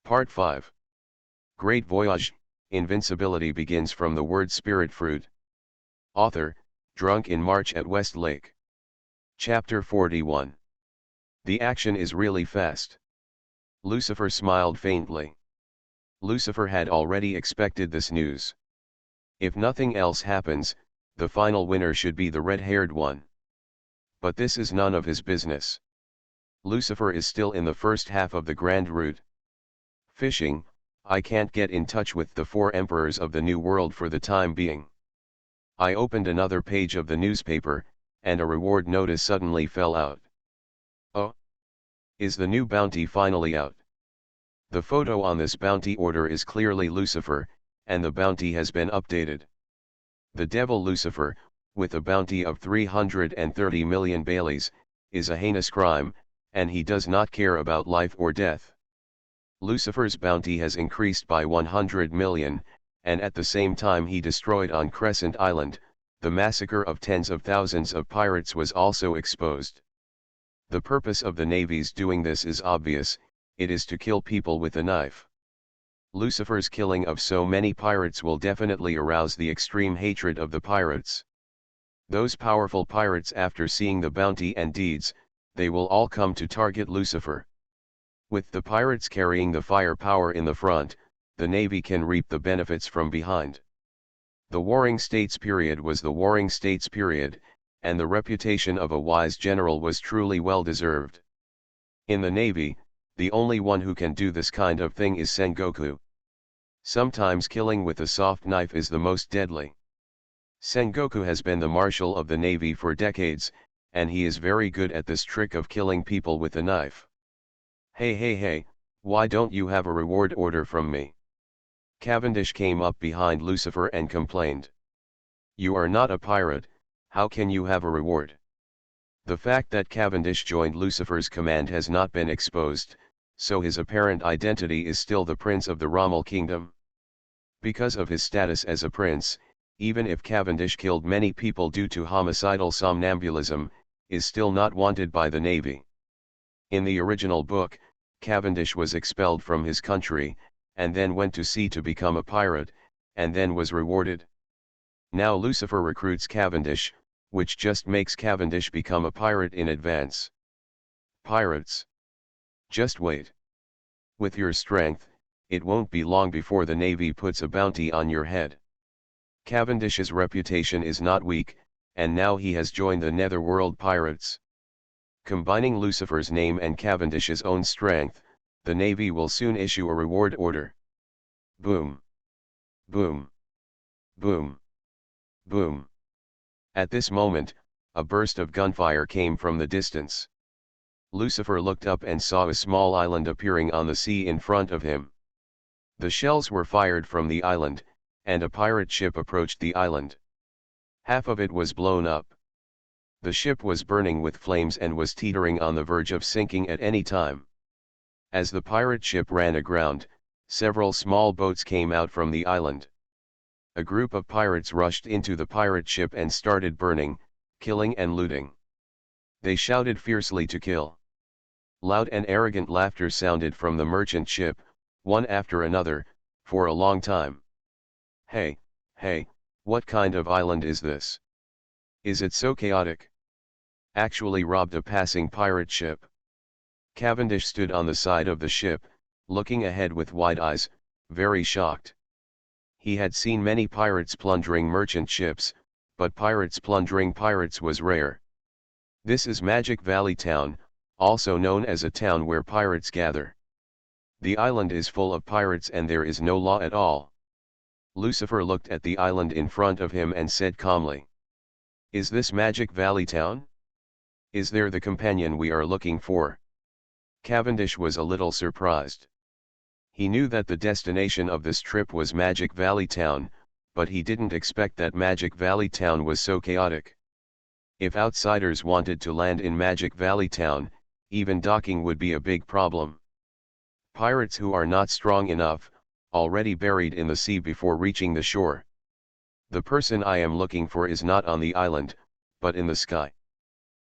Part 5. Great Voyage, Invincibility begins from the word spirit fruit. Author, Drunk in March at West Lake. Chapter 41. The action is really fast. Lucifer smiled faintly. Lucifer had already expected this news. If nothing else happens, the final winner should be the red-haired one. But this is none of his business. Lucifer is still in the first half of the grand route. Fishing, I can't get in touch with the 4 emperors of the New World for the time being. I opened another page of the newspaper, and a reward notice suddenly fell out. Oh! Is the new bounty finally out? The photo on this bounty order is clearly Lucifer, and the bounty has been updated. The devil Lucifer, with a bounty of 330 million Baileys, is a heinous crime, and he does not care about life or death. Lucifer's bounty has increased by 100 million, and at the same time he destroyed on Crescent Island, the massacre of tens of thousands of pirates was also exposed. The purpose of the navies doing this is obvious, it is to kill people with a knife. Lucifer's killing of so many pirates will definitely arouse the extreme hatred of the pirates. Those powerful pirates, after seeing the bounty and deeds, they will all come to target Lucifer. With the pirates carrying the firepower in the front, the Navy can reap the benefits from behind. The Warring States period was the Warring States period, and the reputation of a wise general was truly well deserved. In the Navy, the only one who can do this kind of thing is Sengoku. Sometimes killing with a soft knife is the most deadly. Sengoku has been the marshal of the Navy for decades, and he is very good at this trick of killing people with a knife. Hey, why don't you have a reward order from me? Cavendish came up behind Lucifer and complained. You are not a pirate, how can you have a reward? The fact that Cavendish joined Lucifer's command has not been exposed, so his apparent identity is still the prince of the Rommel kingdom. Because of his status as a prince, even if Cavendish killed many people due to homicidal somnambulism, is still not wanted by the Navy. In the original book, Cavendish was expelled from his country, and then went to sea to become a pirate, and then was rewarded. Now Lucifer recruits Cavendish, which just makes Cavendish become a pirate in advance. Pirates! Just wait. With your strength, it won't be long before the Navy puts a bounty on your head. Cavendish's reputation is not weak, and now he has joined the Netherworld Pirates. Combining Lucifer's name and Cavendish's own strength, the Navy will soon issue a reward order. Boom! Boom! Boom! Boom! At this moment, a burst of gunfire came from the distance. Lucifer looked up and saw a small island appearing on the sea in front of him. The shells were fired from the island, and a pirate ship approached the island. Half of it was blown up. The ship was burning with flames and was teetering on the verge of sinking at any time. As the pirate ship ran aground, several small boats came out from the island. A group of pirates rushed into the pirate ship and started burning, killing and looting. They shouted fiercely to kill. Loud and arrogant laughter sounded from the merchant ship, one after another, for a long time. Hey, what kind of island is this? Is it so chaotic? Actually robbed a passing pirate ship. Cavendish stood on the side of the ship, looking ahead with wide eyes, very shocked. He had seen many pirates plundering merchant ships, but pirates plundering pirates was rare. This is Magic Valley Town, also known as a town where pirates gather. The island is full of pirates and there is no law at all. Lucifer looked at the island in front of him and said calmly. Is this Magic Valley Town? Is there the companion we are looking for? Cavendish was a little surprised. He knew that the destination of this trip was Magic Valley Town, but he didn't expect that Magic Valley Town was so chaotic. If outsiders wanted to land in Magic Valley Town, even docking would be a big problem. Pirates who are not strong enough, already buried in the sea before reaching the shore. The person I am looking for is not on the island, but in the sky.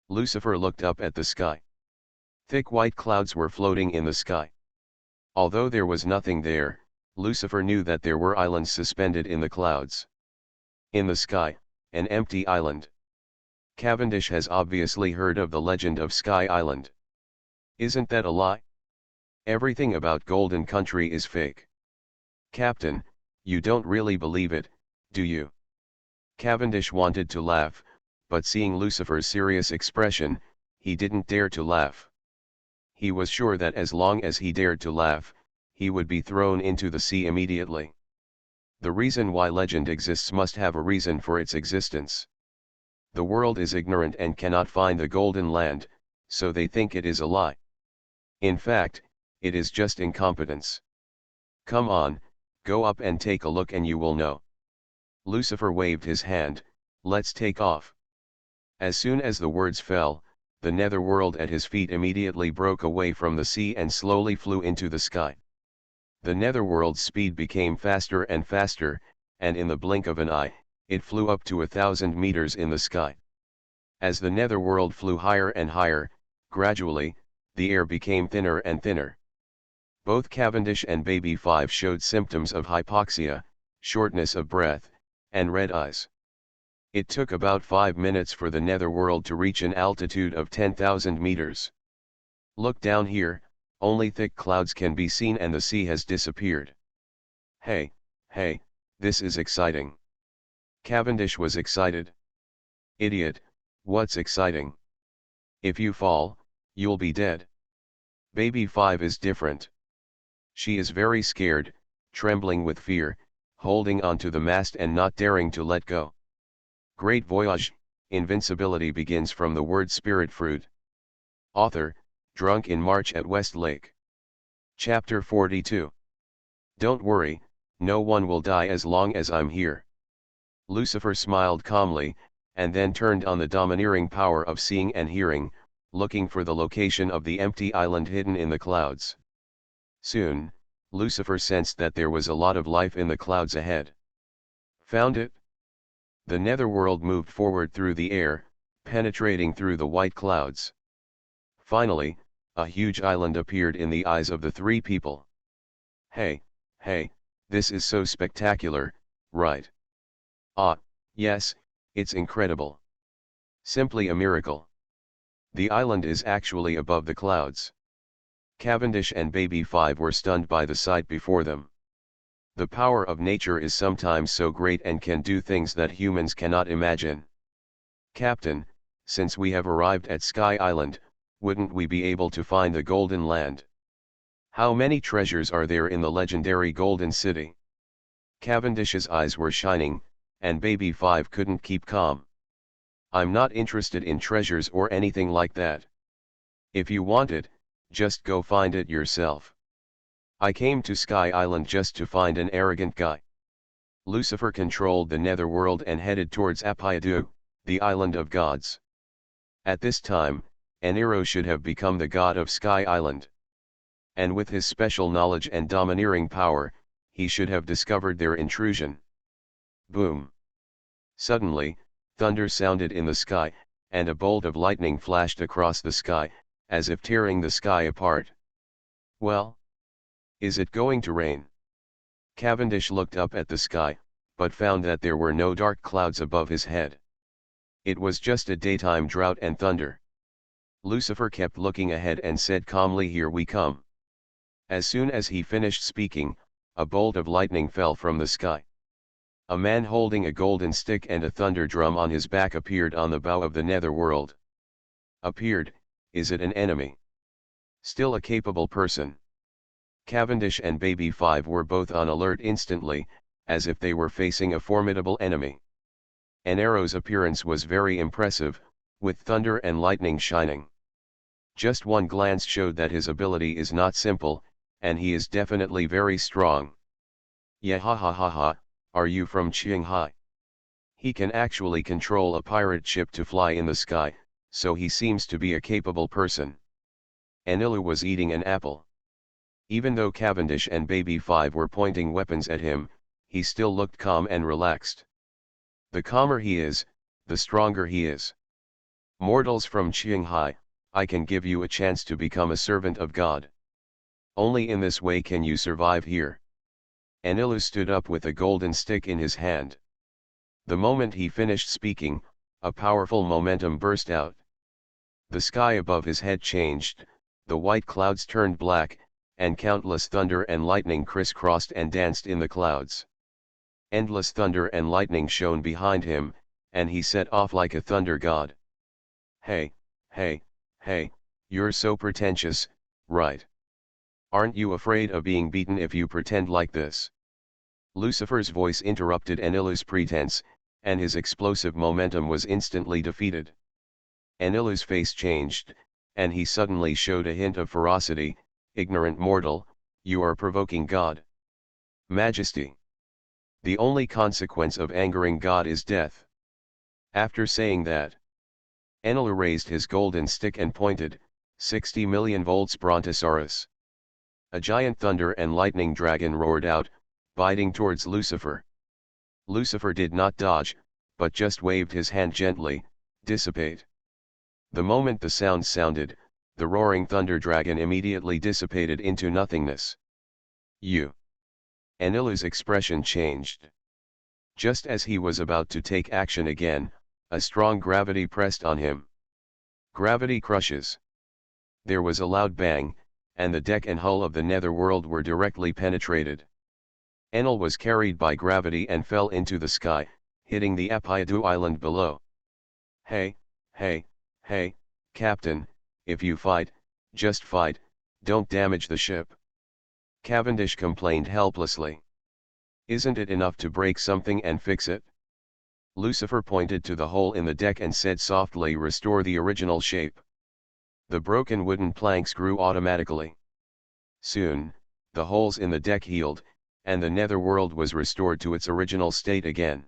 Lucifer looked up at the sky. Thick white clouds were floating in the sky. Although there was nothing there, Lucifer knew that there were islands suspended in the clouds. In the sky, an empty island. Cavendish has obviously heard of the legend of Sky Island. Isn't that a lie? Everything about Golden Country is fake. Captain, you don't really believe it, do you? Cavendish wanted to laugh, but seeing Lucifer's serious expression, he didn't dare to laugh. He was sure that as long as he dared to laugh, he would be thrown into the sea immediately. The reason why legend exists must have a reason for its existence. The world is ignorant and cannot find the golden land, so they think it is a lie. In fact, it is just incompetence. Come on, go up and take a look and you will know. Lucifer waved his hand, let's take off. As soon as the words fell, the netherworld at his feet immediately broke away from the sea and slowly flew into the sky. The netherworld's speed became faster and faster, and in the blink of an eye, it flew up to 1,000 meters in the sky. As the netherworld flew higher and higher, gradually, the air became thinner and thinner. Both Cavendish and Baby 5 showed symptoms of hypoxia, shortness of breath, and red eyes. It took about 5 minutes for the netherworld to reach an altitude of 10,000 meters. Look down here, only thick clouds can be seen and the sea has disappeared. Hey, this is exciting. Cavendish was excited. Idiot, what's exciting? If you fall, you'll be dead. Baby 5 is different. She is very scared, trembling with fear, holding onto the mast and not daring to let go. Great Voyage, Invincibility begins from the word spirit fruit. Author, Drunk in March at Westlake. Chapter 42. Don't worry, no one will die as long as I'm here. Lucifer smiled calmly, and then turned on the domineering power of seeing and hearing, looking for the location of the empty island hidden in the clouds. Soon, Lucifer sensed that there was a lot of life in the clouds ahead. Found it? The netherworld moved forward through the air, penetrating through the white clouds. Finally, a huge island appeared in the eyes of the three people. Hey, this is so spectacular, right? Ah, yes, it's incredible. Simply a miracle. The island is actually above the clouds. Cavendish and Baby 5 were stunned by the sight before them. The power of nature is sometimes so great and can do things that humans cannot imagine. Captain, since we have arrived at Sky Island, wouldn't we be able to find the Golden Land? How many treasures are there in the legendary Golden City? Cavendish's eyes were shining, and Baby 5 couldn't keep calm. I'm not interested in treasures or anything like that. If you want it, just go find it yourself. I came to Sky Island just to find an arrogant guy. Lucifer controlled the netherworld and headed towards Apayadu, the island of gods. At this time, Enero should have become the god of Sky Island. And with his special knowledge and domineering power, he should have discovered their intrusion. Boom! Suddenly, thunder sounded in the sky, and a bolt of lightning flashed across the sky, as if tearing the sky apart. Well? Is it going to rain? Cavendish looked up at the sky, but found that there were no dark clouds above his head. It was just a daytime drought and thunder. Lucifer kept looking ahead and said calmly, "Here we come." As soon as he finished speaking, a bolt of lightning fell from the sky. A man holding a golden stick and a thunder drum on his back appeared on the bow of the netherworld. Appeared, is it an enemy? Still a capable person? Cavendish and Baby 5 were both on alert instantly, as if they were facing a formidable enemy. Enero's appearance was very impressive, with thunder and lightning shining. Just one glance showed that his ability is not simple, and he is definitely very strong. Yeah, ha, are you from Shanghai? He can actually control a pirate ship to fly in the sky, so he seems to be a capable person. Enilu was eating an apple. Even though Cavendish and Baby 5 were pointing weapons at him, he still looked calm and relaxed. The calmer he is, the stronger he is. Mortals from Shanghai, I can give you a chance to become a servant of God. Only in this way can you survive here. Anilu stood up with a golden stick in his hand. The moment he finished speaking, a powerful momentum burst out. The sky above his head changed, the white clouds turned black, and countless thunder and lightning crisscrossed and danced in the clouds. Endless thunder and lightning shone behind him, and he set off like a thunder god. Hey, hey, hey, you're so pretentious, right? Aren't you afraid of being beaten if you pretend like this? Lucifer's voice interrupted Anilu's pretense, and his explosive momentum was instantly defeated. Anilu's face changed, and he suddenly showed a hint of ferocity. Ignorant mortal, you are provoking God. Majesty. The only consequence of angering God is death. After saying that, Anilu raised his golden stick and pointed, 60 million volts Brontosaurus. A giant thunder and lightning dragon roared out, biting towards Lucifer. Lucifer did not dodge, but just waved his hand gently, dissipate. The moment the sound sounded, the roaring thunder dragon immediately dissipated into nothingness. Anilu's expression changed. Just as he was about to take action again, a strong gravity pressed on him. Gravity crushes. There was a loud bang, and the deck and hull of the netherworld were directly penetrated. Enel was carried by gravity and fell into the sky, hitting the Apiadu island below. Hey, Captain, if you fight, just fight, don't damage the ship. Cavendish complained helplessly. Isn't it enough to break something and fix it? Lucifer pointed to the hole in the deck and said softly, restore the original shape. The broken wooden planks grew automatically. Soon, the holes in the deck healed, and the netherworld was restored to its original state again.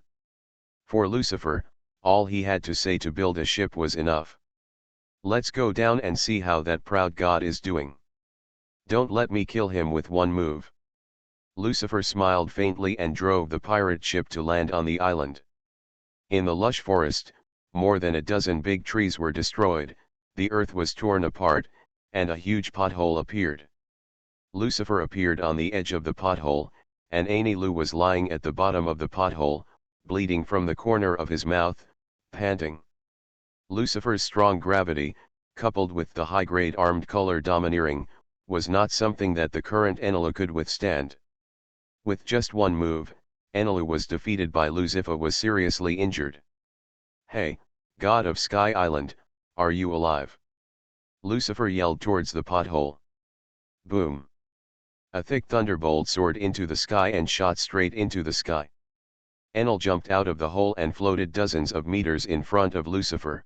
For Lucifer, all he had to say to build a ship was enough. Let's go down and see how that proud god is doing. Don't let me kill him with one move. Lucifer smiled faintly and drove the pirate ship to land on the island. In the lush forest, more than a dozen big trees were destroyed, the earth was torn apart, and a huge pothole appeared. Lucifer appeared on the edge of the pothole, and Anilu was lying at the bottom of the pothole, bleeding from the corner of his mouth, panting. Lucifer's strong gravity, coupled with the high-grade armed color domineering, was not something that the current Anilu could withstand. With just one move, Anilu was defeated by Lucifer was seriously injured. Hey, god of Sky Island, are you alive? Lucifer yelled towards the pothole. Boom. A thick thunderbolt soared into the sky and shot straight into the sky. Enel jumped out of the hole and floated dozens of meters in front of Lucifer.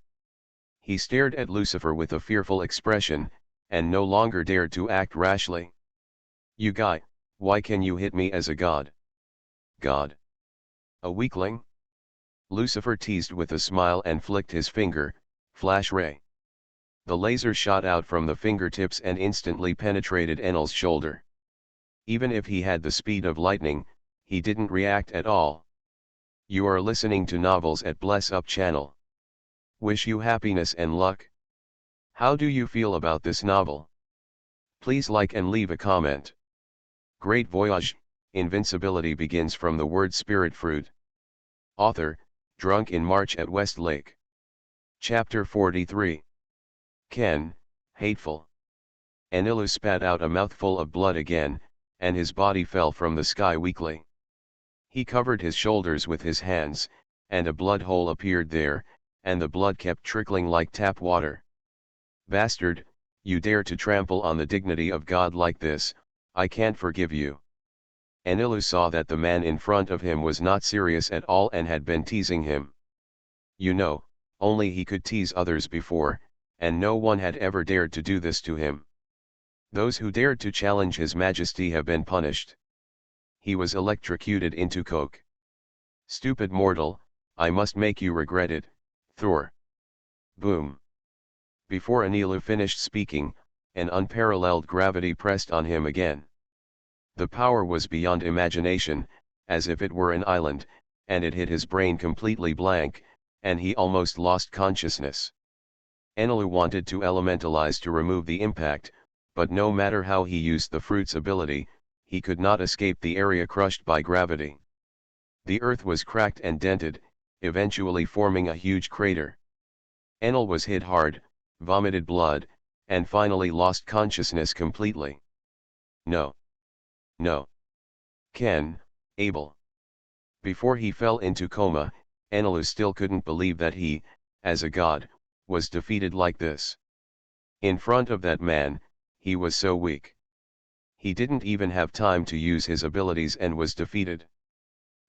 He stared at Lucifer with a fearful expression, and no longer dared to act rashly. You guy, why can you hit me as a god? God? A weakling? Lucifer teased with a smile and flicked his finger, flash ray. The laser shot out from the fingertips and instantly penetrated Enel's shoulder. Even if he had the speed of lightning, he didn't react at all. You are listening to novels at Bless Up channel. Wish you happiness and luck. How do you feel about this novel? Please like and leave a comment. Great Voyage, Invincibility begins from the word spirit fruit. Author, Drunk in March at West Lake. Chapter 43. Ken, hateful. Anilu spat out a mouthful of blood again, and his body fell from the sky weakly. He covered his shoulders with his hands, and a blood hole appeared there, and the blood kept trickling like tap water. Bastard, you dare to trample on the dignity of God like this, I can't forgive you. Anilu saw that the man in front of him was not serious at all and had been teasing him. You know, only he could tease others before, and no one had ever dared to do this to him. Those who dared to challenge his majesty have been punished. He was electrocuted into coke. Stupid mortal, I must make you regret it, Thor. Boom. Before Anilu finished speaking, an unparalleled gravity pressed on him again. The power was beyond imagination, as if it were an island, and it hit his brain completely blank, and he almost lost consciousness. Anilu wanted to elementalize to remove the impact, but no matter how he used the fruit's ability, he could not escape the area crushed by gravity. The earth was cracked and dented, eventually forming a huge crater. Enel was hit hard, vomited blood, and finally lost consciousness completely. No. No. Ken, Abel. Before he fell into coma, Enelu still couldn't believe that he, as a god, was defeated like this. In front of that man, he was so weak. He didn't even have time to use his abilities and was defeated.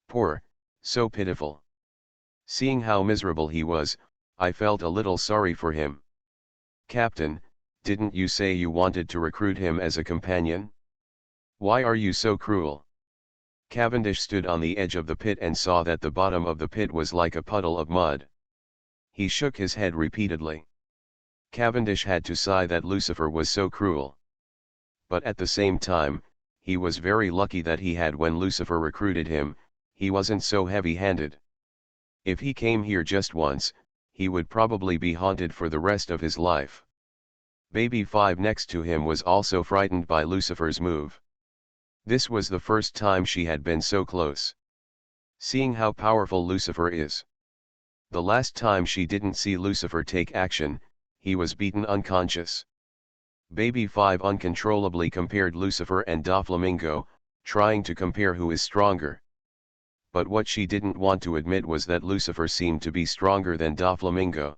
Poor, so pitiful. Seeing how miserable he was, I felt a little sorry for him. Captain, didn't you say you wanted to recruit him as a companion? Why are you so cruel? Cavendish stood on the edge of the pit and saw that the bottom of the pit was like a puddle of mud. He shook his head repeatedly. Cavendish had to sigh that Lucifer was so cruel. But at the same time, he was very lucky that he had when Lucifer recruited him, he wasn't so heavy-handed. If he came here just once, he would probably be haunted for the rest of his life. Baby 5 next to him was also frightened by Lucifer's move. This was the first time she had been so close. Seeing how powerful Lucifer is. The last time she didn't see Lucifer take action, he was beaten unconscious. Baby 5 uncontrollably compared Lucifer and Doflamingo, trying to compare who is stronger. But what she didn't want to admit was that Lucifer seemed to be stronger than Doflamingo.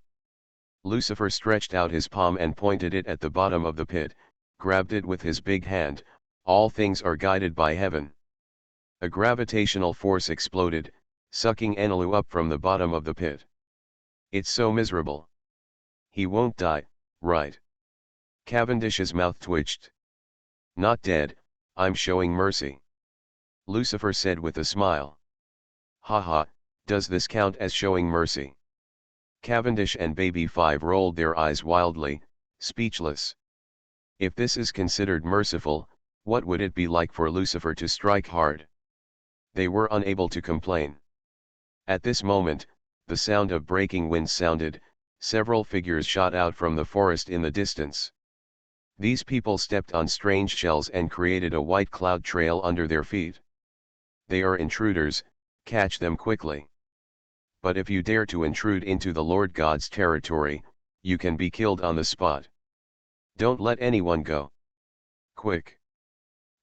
Lucifer stretched out his palm and pointed it at the bottom of the pit, grabbed it with his big hand. All things are guided by heaven. A gravitational force exploded, sucking Enelu up from the bottom of the pit. It's so miserable. He won't die, right? Cavendish's mouth twitched. Not dead, I'm showing mercy. Lucifer said with a smile. Haha, does this count as showing mercy? Cavendish and Baby 5 rolled their eyes wildly, speechless. If this is considered merciful, what would it be like for Lucifer to strike hard? They were unable to complain. At this moment, the sound of breaking wind sounded, several figures shot out from the forest in the distance. These people stepped on strange shells and created a white cloud trail under their feet. They are intruders, catch them quickly. But if you dare to intrude into the Lord God's territory, you can be killed on the spot. Don't let anyone go. Quick.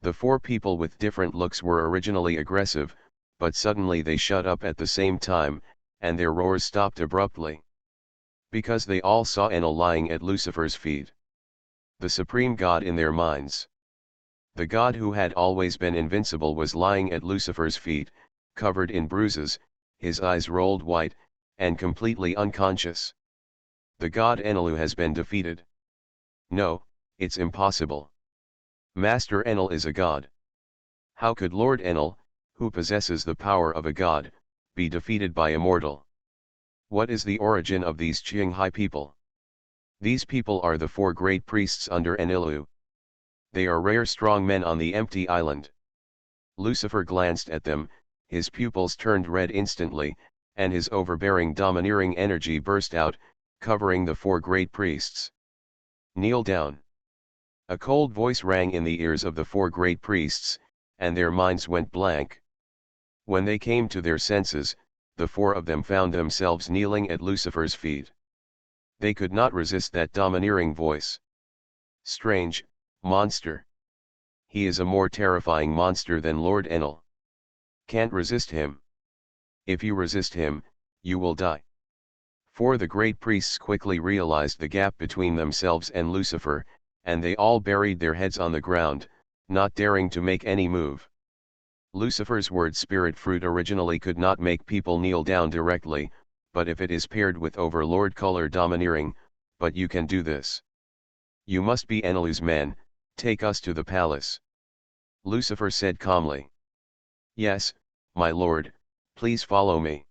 The 4 people with different looks were originally aggressive, but suddenly they shut up at the same time, and their roars stopped abruptly. Because they all saw Enel lying at Lucifer's feet. The supreme god in their minds. The god who had always been invincible was lying at Lucifer's feet, covered in bruises, his eyes rolled white, and completely unconscious. The god Enelu has been defeated. No, it's impossible. Master Enel is a god. How could Lord Enel, who possesses the power of a god, be defeated by a mortal? What is the origin of these Qinghai people? These people are the 4 great priests under Enelu. They are rare strong men on the empty island. Lucifer glanced at them, his pupils turned red instantly, and his overbearing domineering energy burst out, covering the 4 great priests. Kneel down. A cold voice rang in the ears of the 4 great priests, and their minds went blank. When they came to their senses, the 4 of them found themselves kneeling at Lucifer's feet. They could not resist that domineering voice. Strange, monster. He is a more terrifying monster than Lord Enel. Can't resist him. If you resist him, you will die. 4 the great priests quickly realized the gap between themselves and Lucifer, and they all buried their heads on the ground, not daring to make any move. Lucifer's word spirit fruit originally could not make people kneel down directly, but if it is paired with overlord color domineering, but you can do this. You must be Enelu's men, take us to the palace. Lucifer said calmly. Yes, my lord, please follow me.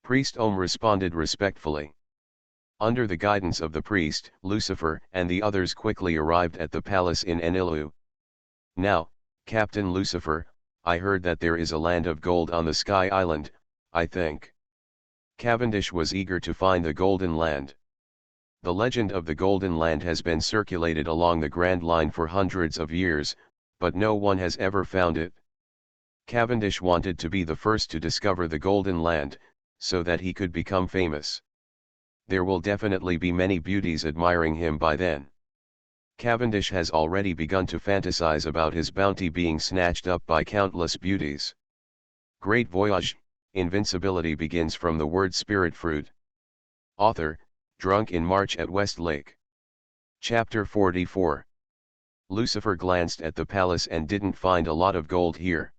Priest Om responded respectfully. Under the guidance of the priest, Lucifer and the others quickly arrived at the palace in Enelu. Now, Captain Lucifer, I heard that there is a land of gold on the Sky Island, I think. Cavendish was eager to find the golden land. The legend of the Golden Land has been circulated along the Grand Line for hundreds of years, but no one has ever found it. Cavendish wanted to be the first to discover the Golden Land, so that he could become famous. There will definitely be many beauties admiring him by then. Cavendish has already begun to fantasize about his bounty being snatched up by countless beauties. Great Voyage, Invincibility begins from the word spirit fruit. Author, Drunk in March at Westlake. Chapter 44. Lucifer glanced at the palace and didn't find a lot of gold here.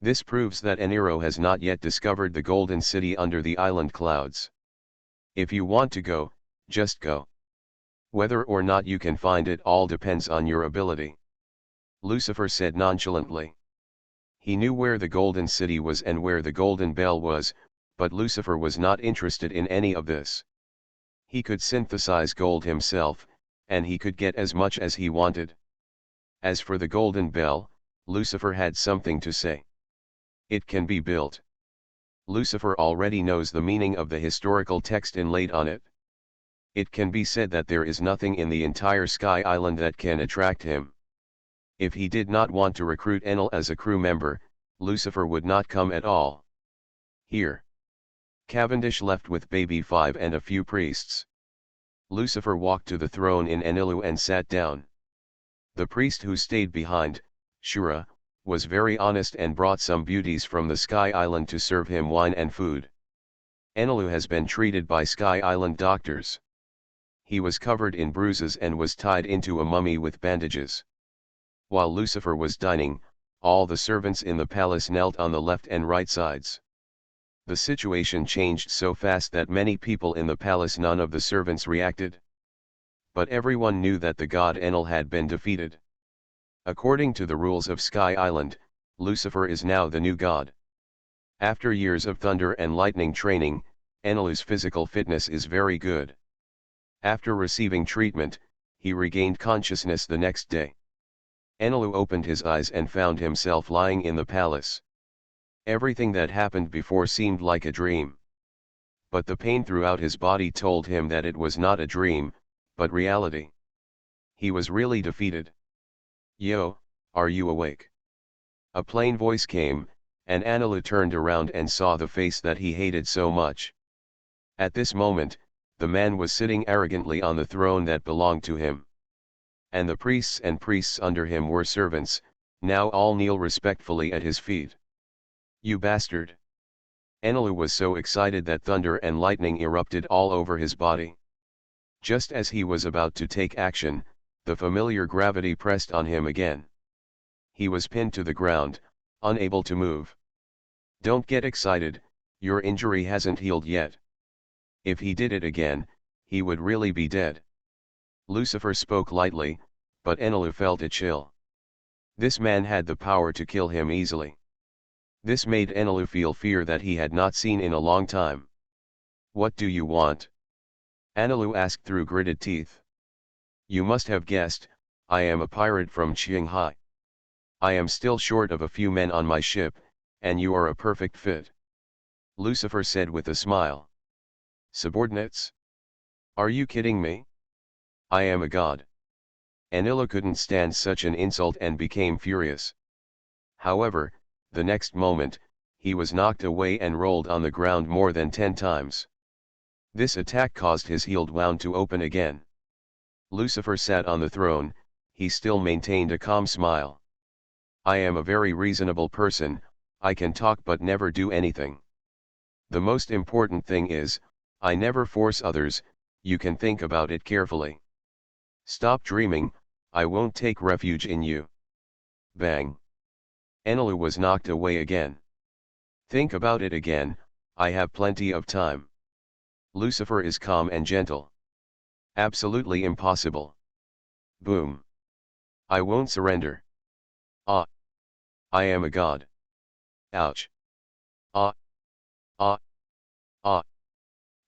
This proves that Enero has not yet discovered the golden city under the island clouds. If you want to go, just go. Whether or not you can find it all depends on your ability. Lucifer said nonchalantly. He knew where the golden city was and where the golden bell was, but Lucifer was not interested in any of this. He could synthesize gold himself, and he could get as much as he wanted. As for the golden bell, Lucifer had something to say. It can be built. Lucifer already knows the meaning of the historical text inlaid on it. It can be said that there is nothing in the entire Sky Island that can attract him. If he did not want to recruit Enel as a crew member, Lucifer would not come at all. Here. Cavendish left with Baby 5 and a few priests. Lucifer walked to the throne in Enilu and sat down. The priest who stayed behind, Shura, was very honest and brought some beauties from the Sky Island to serve him wine and food. Enilu has been treated by Sky Island doctors. He was covered in bruises and was tied into a mummy with bandages. While Lucifer was dining, all the servants in the palace knelt on the left and right sides. The situation changed so fast that many people in the palace, none of the servants reacted. But everyone knew that the god Enel had been defeated. According to the rules of Sky Island, Lucifer is now the new god. After years of thunder and lightning training, Enelu's physical fitness is very good. After receiving treatment, he regained consciousness the next day. Enelu opened his eyes and found himself lying in the palace. Everything that happened before seemed like a dream. But the pain throughout his body told him that it was not a dream, but reality. He was really defeated. "Yo, are you awake?" A plain voice came, and Enelu turned around and saw the face that he hated so much. At this moment, the man was sitting arrogantly on the throne that belonged to him. And the priests and priests under him were servants, now all kneel respectfully at his feet. "You bastard!" Enelu was so excited that thunder and lightning erupted all over his body. Just as he was about to take action, the familiar gravity pressed on him again. He was pinned to the ground, unable to move. "Don't get excited, your injury hasn't healed yet. If he did it again, he would really be dead." Lucifer spoke lightly, but Enelu felt a chill. This man had the power to kill him easily. This made Enelu feel fear that he had not seen in a long time. "What do you want?" Enelu asked through gritted teeth. "You must have guessed, I am a pirate from Qinghai. I am still short of a few men on my ship, and you are a perfect fit," Lucifer said with a smile. "Subordinates? Are you kidding me? I am a god." Enelu couldn't stand such an insult and became furious. However, the next moment, he was knocked away and rolled on the ground more than 10 times. This attack caused his healed wound to open again. Lucifer sat on the throne, he still maintained a calm smile. "I am a very reasonable person, I can talk but never do anything. The most important thing is, I never force others, you can think about it carefully. Stop dreaming, I won't take refuge in you." Bang! Enelu was knocked away again. "Think about it again, I have plenty of time." Lucifer is calm and gentle. "Absolutely impossible." Boom! "I won't surrender. Ah! I am a god. Ouch! Ah! Ah! Ah!"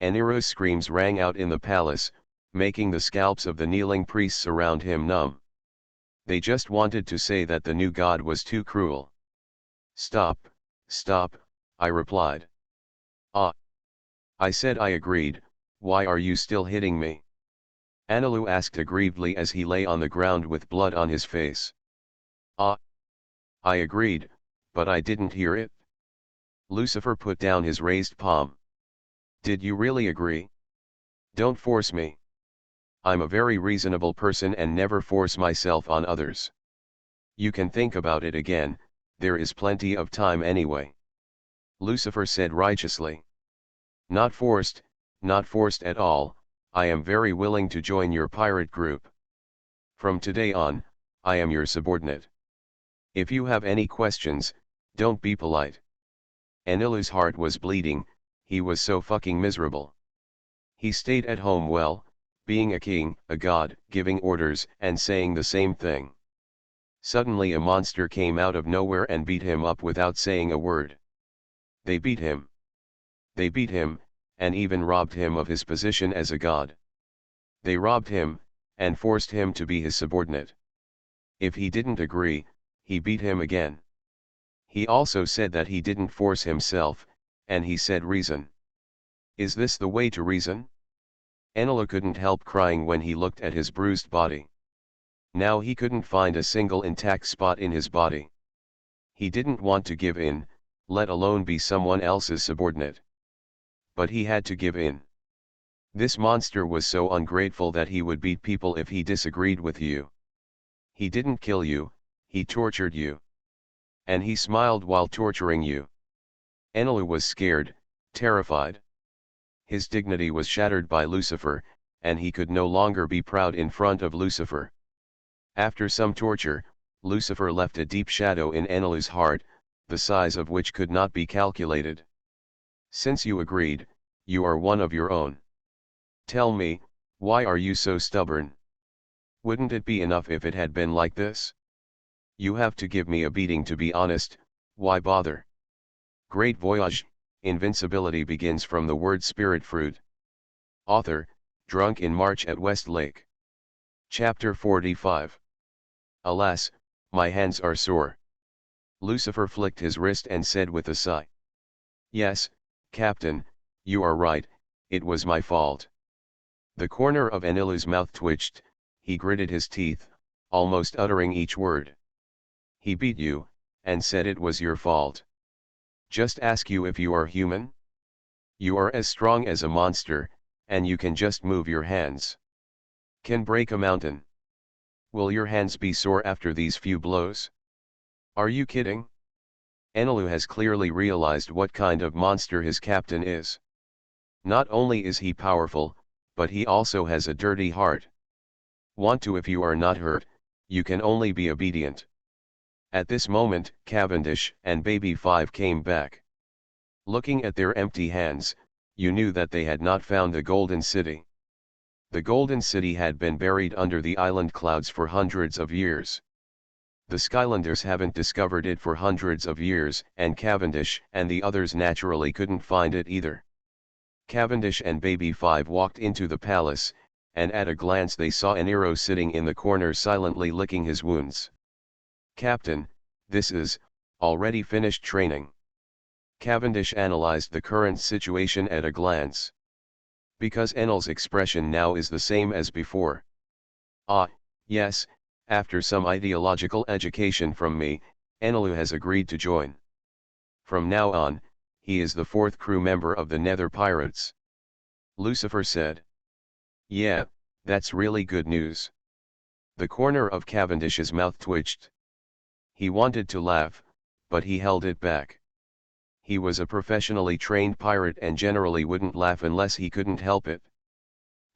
Enero's screams rang out in the palace, making the scalps of the kneeling priests around him numb. They just wanted to say that the new god was too cruel. "Stop, stop," I replied. "Ah! I said I agreed, why are you still hitting me?" Anilu asked aggrievedly as he lay on the ground with blood on his face. Ah! I agreed, but I didn't hear it. Lucifer put down his raised palm. Did you really agree? Don't force me. I'm a very reasonable person and never force myself on others. You can think about it again, there is plenty of time anyway. Lucifer said righteously. Not forced at all, I am very willing to join your pirate group. From today on, I am your subordinate. If you have any questions, don't be polite. Anilu's heart was bleeding, he was so fucking miserable. He stayed at home well, being a king, a god, giving orders and saying the same thing. Suddenly a monster came out of nowhere and beat him up without saying a word. They beat him. They beat him, and even robbed him of his position as a god. They robbed him, and forced him to be his subordinate. If he didn't agree, he beat him again. He also said that he didn't force himself, and he said reason. Is this the way to reason? Anilu couldn't help crying when he looked at his bruised body. Now he couldn't find a single intact spot in his body. He didn't want to give in, let alone be someone else's subordinate. But he had to give in. This monster was so ungrateful that he would beat people if he disagreed with you. He didn't kill you, he tortured you. And he smiled while torturing you. Anilu was scared, terrified. His dignity was shattered by Lucifer, and he could no longer be proud in front of Lucifer. After some torture, Lucifer left a deep shadow in Anilu's heart, the size of which could not be calculated. Since you agreed, you are one of your own. Tell me, why are you so stubborn? Wouldn't it be enough if it had been like this? You have to give me a beating to be honest, why bother? Great Voyage, Invincibility begins from the word spirit fruit. Author, Drunk in March at West Lake. Chapter 45. Alas, my hands are sore. Lucifer flicked his wrist and said with a sigh. Yes, Captain, you are right, it was my fault. The corner of Anilu's mouth twitched, he gritted his teeth, almost uttering each word. He beat you, and said it was your fault. Just ask you if you are human? You are as strong as a monster, and you can just move your hands. Can break a mountain. Will your hands be sore after these few blows? Are you kidding? Anilu has clearly realized what kind of monster his captain is. Not only is he powerful, but he also has a dirty heart. Want to if you are not hurt, you can only be obedient. At this moment, Cavendish and Baby 5 came back. Looking at their empty hands, you knew that they had not found the Golden City. The Golden City had been buried under the island clouds for hundreds of years. The Skylanders haven't discovered it for hundreds of years, and Cavendish and the others naturally couldn't find it either. Cavendish and Baby 5 walked into the palace, and at a glance they saw Nero sitting in the corner silently licking his wounds. Captain, this is, already finished training. Cavendish analyzed the current situation at a glance. Because Enel's expression now is the same as before. Ah, yes, after some ideological education from me, Enelu has agreed to join. From now on, he is the fourth crew member of the Nether Pirates. Lucifer said. Yeah, that's really good news. The corner of Cavendish's mouth twitched. He wanted to laugh, but he held it back. He was a professionally trained pirate and generally wouldn't laugh unless he couldn't help it.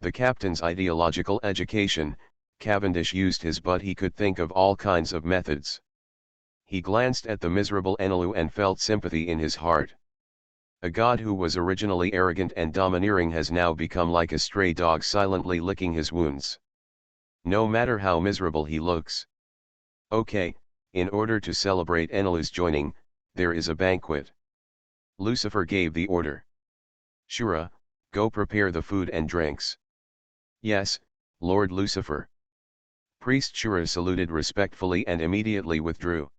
The captain's ideological education, Cavendish used his but he could think of all kinds of methods. He glanced at the miserable Enelu and felt sympathy in his heart. A god who was originally arrogant and domineering has now become like a stray dog silently licking his wounds. No matter how miserable he looks. Okay, in order to celebrate Enelu's joining, there is a banquet. Lucifer gave the order. Shura, go prepare the food and drinks. Yes, Lord Lucifer. Priest Shura saluted respectfully and immediately withdrew.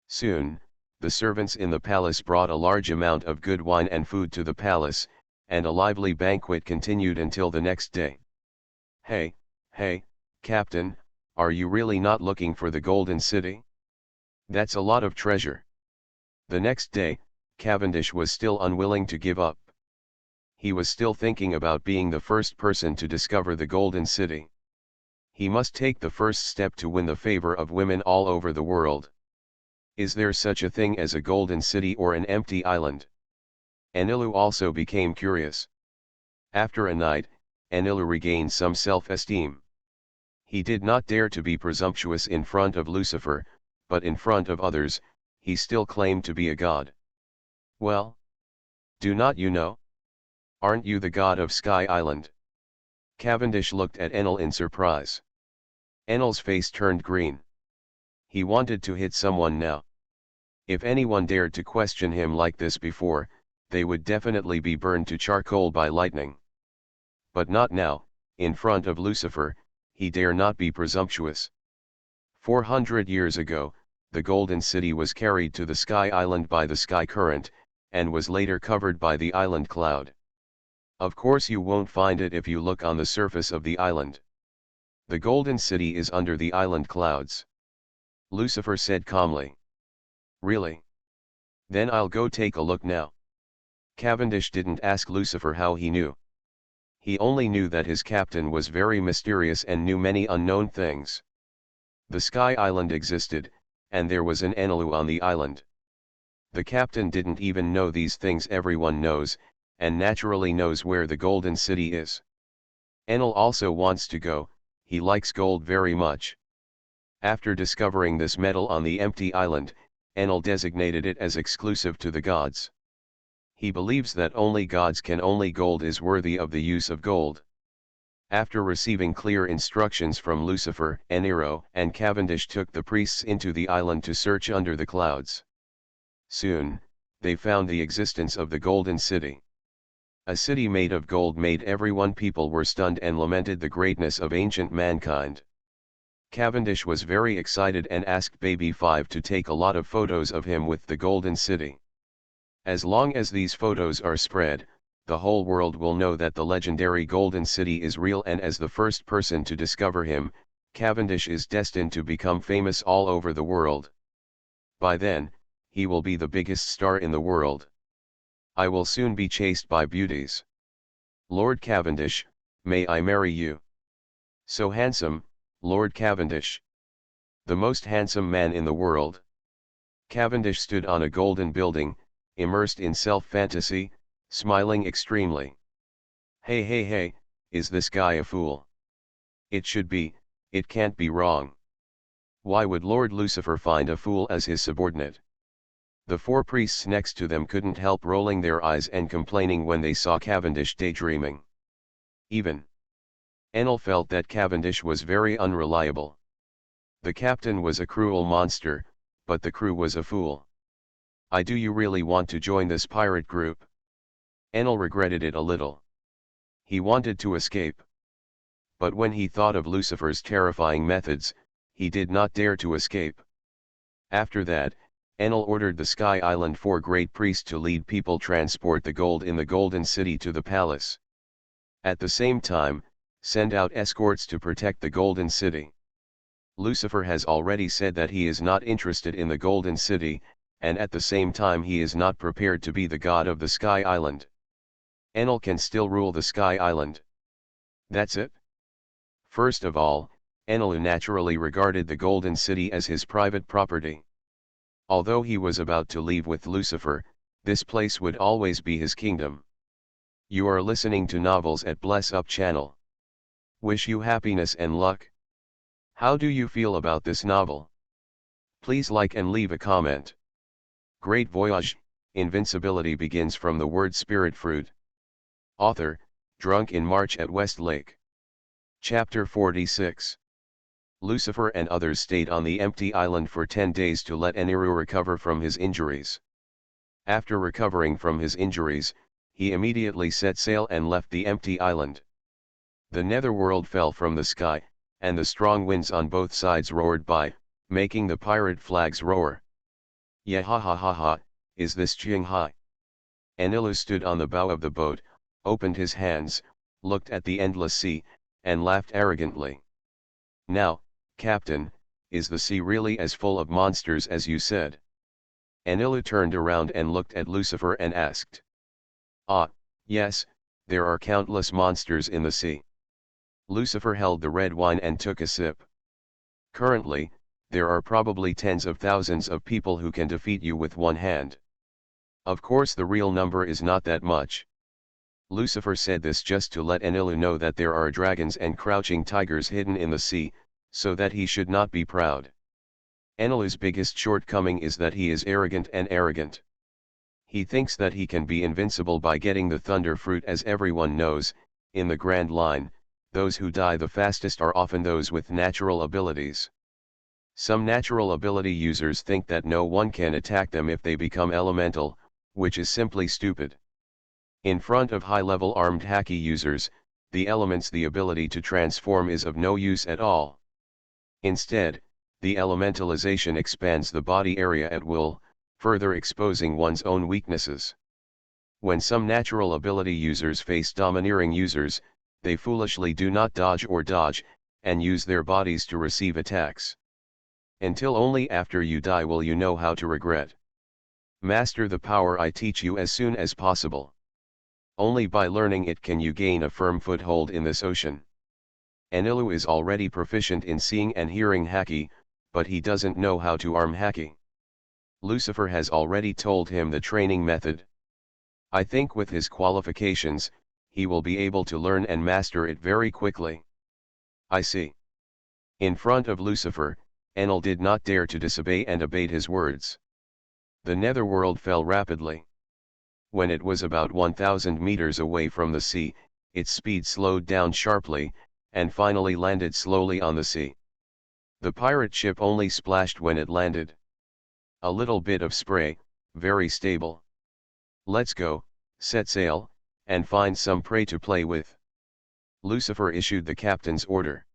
Soon, the servants in the palace brought a large amount of good wine and food to the palace, and a lively banquet continued until the next day. Hey, Hey, Captain, are you really not looking for the Golden City? That's a lot of treasure. The next day, Cavendish was still unwilling to give up. He was still thinking about being the first person to discover the Golden City. He must take the first step to win the favor of women all over the world. Is there such a thing as a Golden City or an empty island? Anilu also became curious. After a night, Anilu regained some self-esteem. He did not dare to be presumptuous in front of Lucifer, but in front of others, he still claimed to be a god. Well? Do not you know? Aren't you the god of Sky Island? Cavendish looked at Enel in surprise. Enel's face turned green. He wanted to hit someone now. If anyone dared to question him like this before, they would definitely be burned to charcoal by lightning. But not now, in front of Lucifer, he dare not be presumptuous. 400 years ago, the Golden City was carried to the Sky Island by the sky current, and was later covered by the island cloud. Of course you won't find it if you look on the surface of the island. The Golden City is under the island clouds. Lucifer said calmly. Really? Then I'll go take a look now. Cavendish didn't ask Lucifer how he knew. He only knew that his captain was very mysterious and knew many unknown things. The Sky Island existed, and there was an Anilu on the island. The captain didn't even know these things everyone knows, and naturally knows where the Golden City is. Enel also wants to go, he likes gold very much. After discovering this metal on the empty island, Enel designated it as exclusive to the gods. He believes that only gods can only gold is worthy of the use of gold. After receiving clear instructions from Lucifer, Enero and Cavendish took the priests into the island to search under the clouds. Soon, they found the existence of the Golden City. A city made of gold made everyone people were stunned and lamented the greatness of ancient mankind. Cavendish was very excited and asked Baby 5 to take a lot of photos of him with the Golden City. As long as these photos are spread, the whole world will know that the legendary Golden City is real, and as the first person to discover him, Cavendish is destined to become famous all over the world. By then, he will be the biggest star in the world. I will soon be chased by beauties. Lord Cavendish, may I marry you? So handsome, Lord Cavendish. The most handsome man in the world. Cavendish stood on a golden building, immersed in self-fantasy, smiling extremely. Hey hey hey, is this guy a fool? It should be, it can't be wrong. Why would Lord Lucifer find a fool as his subordinate? The four priests next to them couldn't help rolling their eyes and complaining when they saw Cavendish daydreaming. Even Enel felt that Cavendish was very unreliable. The captain was a cruel monster, but the crew was a fool. Do you really want to join this pirate group? Enel regretted it a little. He wanted to escape. But when he thought of Lucifer's terrifying methods, he did not dare to escape. After that, Enel ordered the Sky Island four great priests to lead people transport the gold in the Golden City to the palace. At the same time, send out escorts to protect the Golden City. Lucifer has already said that he is not interested in the Golden City, and at the same time he is not prepared to be the god of the Sky Island. Enel can still rule the Sky Island. That's it? First of all, Enel naturally regarded the Golden City as his private property. Although he was about to leave with Lucifer, this place would always be his kingdom. You are listening to Novels at Bless Up channel. Wish you happiness and luck. How do you feel about this novel? Please like and leave a comment. Great Voyage, Invincibility begins from the word spirit fruit. Author, Drunk in March at West Lake. Chapter 46. Lucifer and others stayed on the empty island for 10 days to let Eniru recover from his injuries. After recovering from his injuries, he immediately set sail and left the empty island. The netherworld fell from the sky, and the strong winds on both sides roared by, making the pirate flags roar. Yeah ha ha ha ha, is this Qinghai? Enilu stood on the bow of the boat, opened his hands, looked at the endless sea, and laughed arrogantly. "Now, Captain, is the sea really as full of monsters as you said?" Anilu turned around and looked at Lucifer and asked. "Ah, yes, there are countless monsters in the sea." Lucifer held the red wine and took a sip. "Currently, there are probably tens of thousands of people who can defeat you with one hand. Of course the real number is not that much." Lucifer said this just to let Anilu know that there are dragons and crouching tigers hidden in the sea, so that he should not be proud. Anilu's biggest shortcoming is that he is arrogant and arrogant. He thinks that he can be invincible by getting the thunder fruit. As everyone knows, in the grand line, those who die the fastest are often those with natural abilities. Some natural ability users think that no one can attack them if they become elemental, which is simply stupid. In front of high-level armed haki users, the elements the ability to transform is of no use at all. Instead, the elementalization expands the body area at will, further exposing one's own weaknesses. When some natural ability users face domineering users, they foolishly do not dodge, and use their bodies to receive attacks. Until only after you die will you know how to regret. Master the power I teach you as soon as possible. Only by learning it can you gain a firm foothold in this ocean. Anilu is already proficient in seeing and hearing haki, but he doesn't know how to arm haki. Lucifer has already told him the training method. I think with his qualifications, he will be able to learn and master it very quickly. I see. In front of Lucifer, Enel did not dare to disobey and obeyed his words. The netherworld fell rapidly. When it was about 1,000 meters away from the sea, its speed slowed down sharply, and finally landed slowly on the sea. The pirate ship only splashed when it landed. A little bit of spray, very stable. Let's go, set sail, and find some prey to play with. Lucifer issued the captain's order.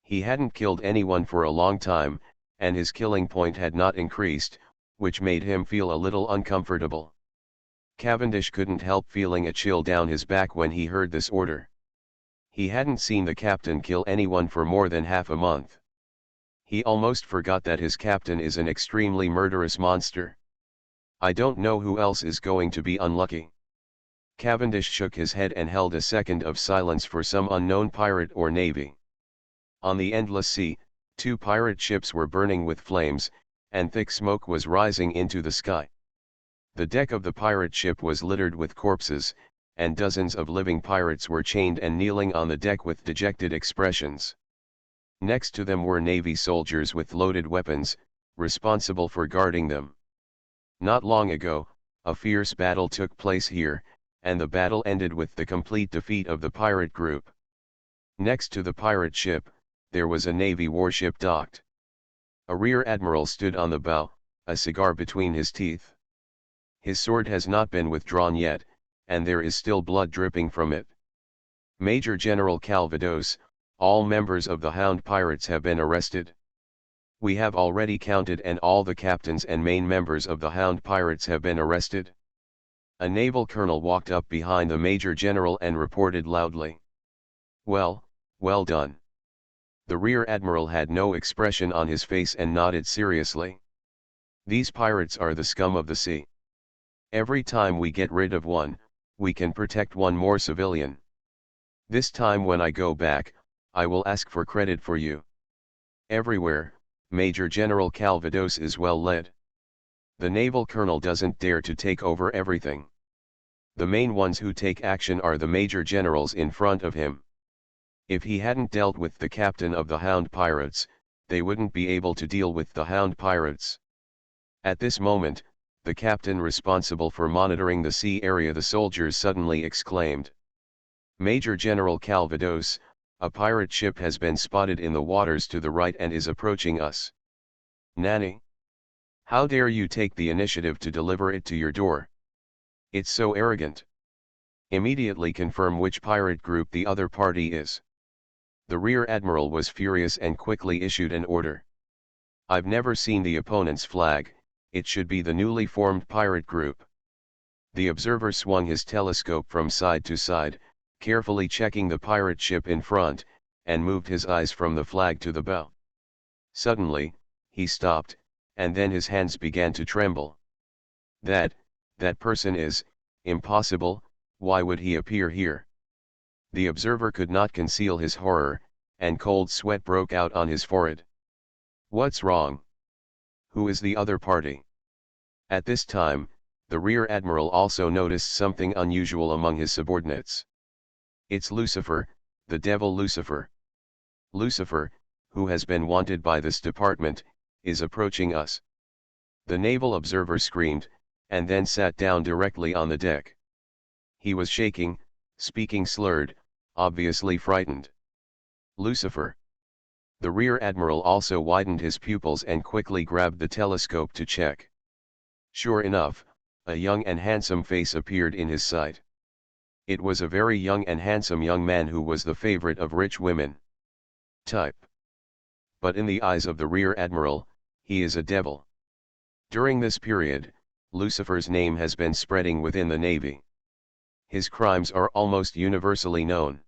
He hadn't killed anyone for a long time, and his killing point had not increased, which made him feel a little uncomfortable. Cavendish couldn't help feeling a chill down his back when he heard this order. He hadn't seen the captain kill anyone for more than half a month. He almost forgot that his captain is an extremely murderous monster. I don't know who else is going to be unlucky. Cavendish shook his head and held a second of silence for some unknown pirate or navy. On the endless sea, 2 pirate ships were burning with flames, and thick smoke was rising into the sky. The deck of the pirate ship was littered with corpses, and dozens of living pirates were chained and kneeling on the deck with dejected expressions. Next to them were Navy soldiers with loaded weapons, responsible for guarding them. Not long ago, a fierce battle took place here, and the battle ended with the complete defeat of the pirate group. Next to the pirate ship, there was a Navy warship docked. A rear admiral stood on the bow, a cigar between his teeth. His sword has not been withdrawn yet, and there is still blood dripping from it. Major General Calvados, all members of the Hound Pirates have been arrested. We have already counted, and all the captains and main members of the Hound Pirates have been arrested. A naval colonel walked up behind the Major General and reported loudly. Well done. The rear admiral had no expression on his face and nodded seriously. These pirates are the scum of the sea. Every time we get rid of one, we can protect one more civilian. This time when I go back, I will ask for credit for you. Everywhere, Major General Calvados is well led. The naval colonel doesn't dare to take over everything. The main ones who take action are the major generals in front of him. If he hadn't dealt with the captain of the Hound Pirates, they wouldn't be able to deal with the Hound Pirates. At this moment, the captain responsible for monitoring the sea area, the soldiers suddenly exclaimed. Major General Calvados, a pirate ship has been spotted in the waters to the right and is approaching us. Nanny? How dare you take the initiative to deliver it to your door? It's so arrogant. Immediately confirm which pirate group the other party is. The rear admiral was furious and quickly issued an order. I've never seen the opponent's flag, it should be the newly formed pirate group. The observer swung his telescope from side to side, carefully checking the pirate ship in front, and moved his eyes from the flag to the bow. Suddenly, he stopped, and then his hands began to tremble. That person is impossible. Why would he appear here? The observer could not conceal his horror, and cold sweat broke out on his forehead. What's wrong? Who is the other party? At this time, the rear admiral also noticed something unusual among his subordinates. It's Lucifer, the devil Lucifer. Lucifer, who has been wanted by this department, is approaching us. The naval observer screamed, and then sat down directly on the deck. He was shaking, speaking slurred, obviously frightened. Lucifer. The rear admiral also widened his pupils and quickly grabbed the telescope to check. Sure enough, a young and handsome face appeared in his sight. It was a very young and handsome young man who was the favorite of rich women. Type. But in the eyes of the rear admiral, he is a devil. During this period, Lucifer's name has been spreading within the Navy. His crimes are almost universally known.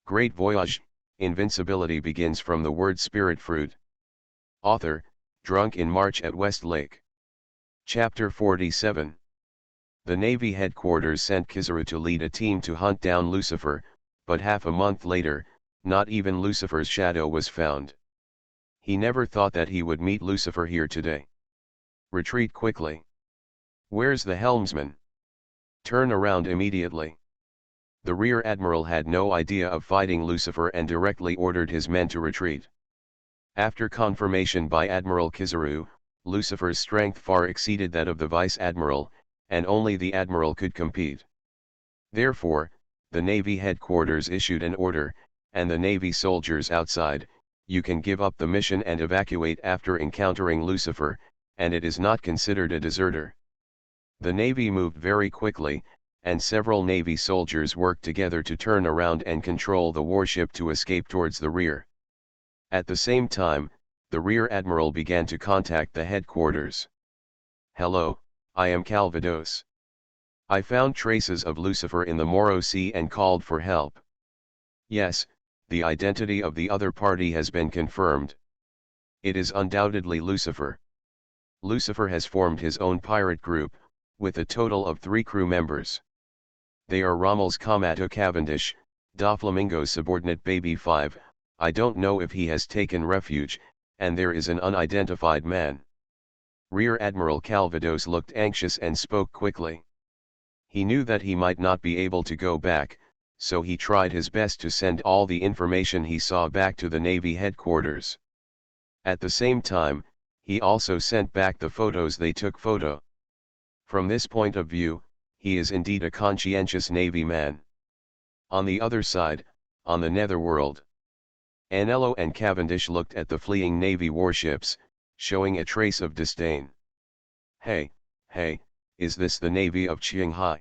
Great Voyage, Invincibility begins from the word spirit fruit. Author, drunk in March at Westlake. Chapter 47. The Navy headquarters sent Kizaru to lead a team to hunt down Lucifer, but half a month later, not even Lucifer's shadow was found. He never thought that he would meet Lucifer here today. Retreat quickly. Where's the helmsman? Turn around immediately. The rear admiral had no idea of fighting Lucifer and directly ordered his men to retreat. After confirmation by Admiral Kizaru, Lucifer's strength far exceeded that of the vice admiral, and only the admiral could compete. Therefore, the Navy headquarters issued an order, and the Navy soldiers outside, you can give up the mission and evacuate after encountering Lucifer, and it is not considered a deserter. The Navy moved very quickly, and several Navy soldiers worked together to turn around and control the warship to escape towards the rear. At the same time, the rear admiral began to contact the headquarters. Hello, I am Calvados. I found traces of Lucifer in the Moro Sea and called for help. Yes, the identity of the other party has been confirmed. It is undoubtedly Lucifer. Lucifer has formed his own pirate group, with a total of 3 crew members. They are Rommel's Comato Cavendish, Doflamingo's subordinate Baby 5, I don't know if he has taken refuge, and there is an unidentified man. Rear Admiral Calvados looked anxious and spoke quickly. He knew that he might not be able to go back, so he tried his best to send all the information he saw back to the Navy headquarters. At the same time, he also sent back the photos they took photo. From this point of view, he is indeed a conscientious Navy man. On the other side, on the netherworld, Anello and Cavendish looked at the fleeing Navy warships, showing a trace of disdain. Hey, is this the Navy of Qinghai?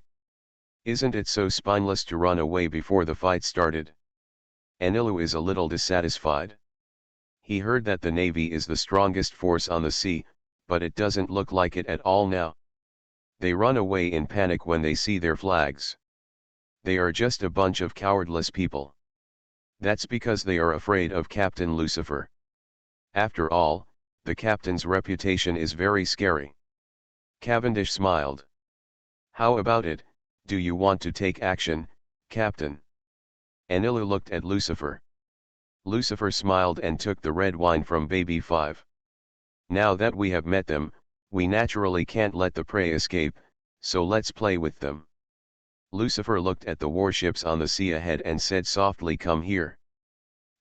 Isn't it so spineless to run away before the fight started? Anillu is a little dissatisfied. He heard that the Navy is the strongest force on the sea, but it doesn't look like it at all now. They run away in panic when they see their flags. They are just a bunch of cowardless people. That's because they are afraid of Captain Lucifer. After all, the captain's reputation is very scary. Cavendish smiled. How about it, do you want to take action, Captain? Anilu looked at Lucifer. Lucifer smiled and took the red wine from Baby 5. Now that we have met them, we naturally can't let the prey escape, so let's play with them. Lucifer looked at the warships on the sea ahead and said softly, come here.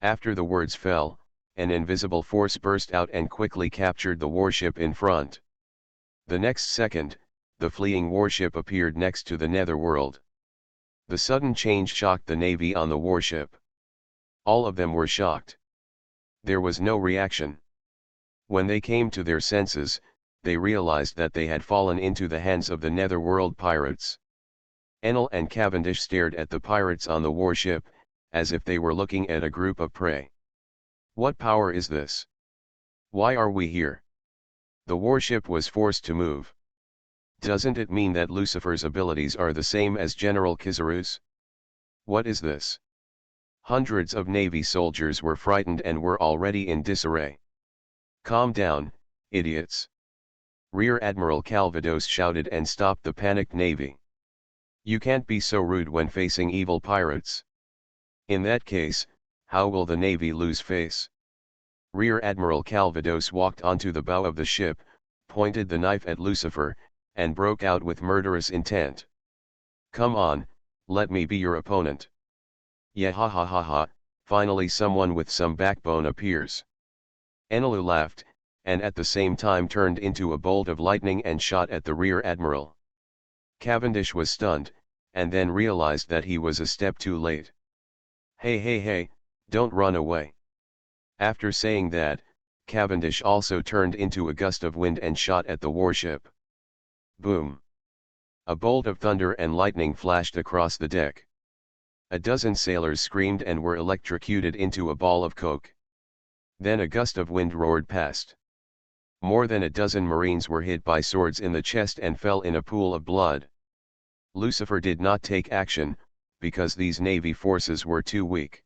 After the words fell, an invisible force burst out and quickly captured the warship in front. The next second, the fleeing warship appeared next to the netherworld. The sudden change shocked the Navy on the warship. All of them were shocked. There was no reaction. When they came to their senses, they realized that they had fallen into the hands of the netherworld pirates. Enel and Cavendish stared at the pirates on the warship, as if they were looking at a group of prey. What power is this? Why are we here? The warship was forced to move. Doesn't it mean that Lucifer's abilities are the same as General Kizaru's? What is this? Hundreds of Navy soldiers were frightened and were already in disarray. Calm down, idiots. Rear Admiral Calvados shouted and stopped the panicked Navy. You can't be so rude when facing evil pirates. In that case, how will the Navy lose face? Rear Admiral Calvados walked onto the bow of the ship, pointed the knife at Lucifer, and broke out with murderous intent. Come on, let me be your opponent. Yeah, ha ha ha ha, finally someone with some backbone appears. Enelu laughed, and at the same time turned into a bolt of lightning and shot at the Rear Admiral. Cavendish was stunned, and then realized that he was a step too late. Hey hey hey, don't run away. After saying that, Cavendish also turned into a gust of wind and shot at the warship. Boom! A bolt of thunder and lightning flashed across the deck. A dozen sailors screamed and were electrocuted into a ball of coke. Then a gust of wind roared past. More than a dozen Marines were hit by swords in the chest and fell in a pool of blood. Lucifer did not take action, because these Navy forces were too weak.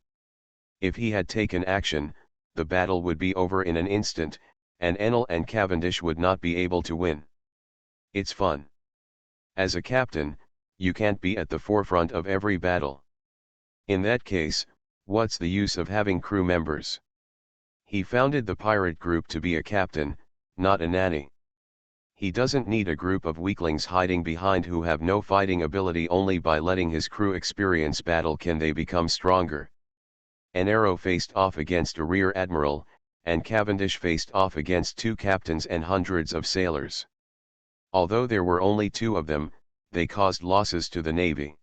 If he had taken action, the battle would be over in an instant, and Enel and Cavendish would not be able to win. It's fun. As a captain, you can't be at the forefront of every battle. In that case, what's the use of having crew members? He founded the pirate group to be a captain, not a nanny. He doesn't need a group of weaklings hiding behind who have no fighting ability. Only by letting his crew experience battle can they become stronger. An arrow faced off against a rear admiral, and Cavendish faced off against two captains and hundreds of sailors. Although there were only two of them, they caused losses to the Navy.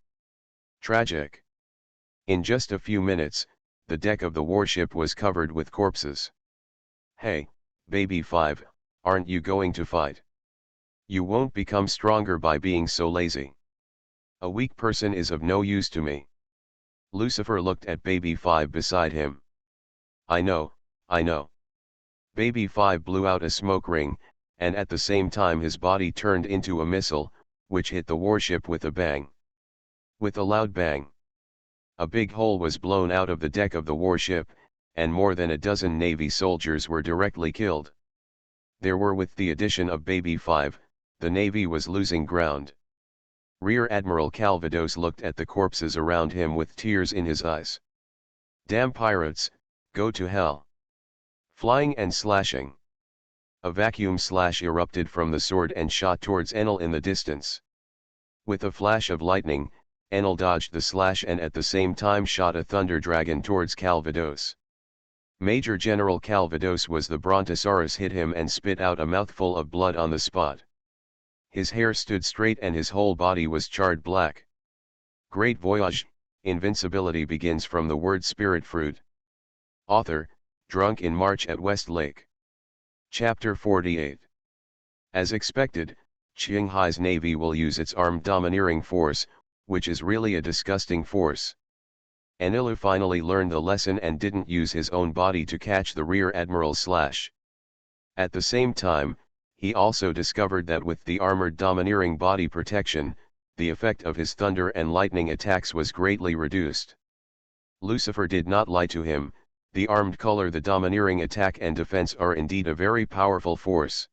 Tragic. In just a few minutes, the deck of the warship was covered with corpses. Hey, Baby 5, aren't you going to fight? You won't become stronger by being so lazy. A weak person is of no use to me. Lucifer looked at Baby 5 beside him. I know, I know. Baby 5 blew out a smoke ring, and at the same time his body turned into a missile, which hit the warship with a bang. With a loud bang, a big hole was blown out of the deck of the warship, and more than a dozen Navy soldiers were directly killed. There were, with the addition of Baby 5, the Navy was losing ground. Rear Admiral Calvados looked at the corpses around him with tears in his eyes. Damn pirates, go to hell. Flying and slashing. A vacuum slash erupted from the sword and shot towards Enel in the distance. With a flash of lightning, Enel dodged the slash and at the same time shot a thunder dragon towards Calvados. Major General Calvados was the Brontosaurus hit him and spit out a mouthful of blood on the spot. His hair stood straight and his whole body was charred black. Great Voyage, Invincibility begins from the word spirit fruit. Author, Drunk in March at West Lake. Chapter 48. As expected, Chiang Hai's navy will use its armed domineering force, which is really a disgusting force. Enelu finally learned the lesson and didn't use his own body to catch the rear admiral's slash. At the same time, he also discovered that with the armored domineering body protection, the effect of his thunder and lightning attacks was greatly reduced. Lucifer did not lie to him, the armed color, the domineering attack and defense are indeed a very powerful force.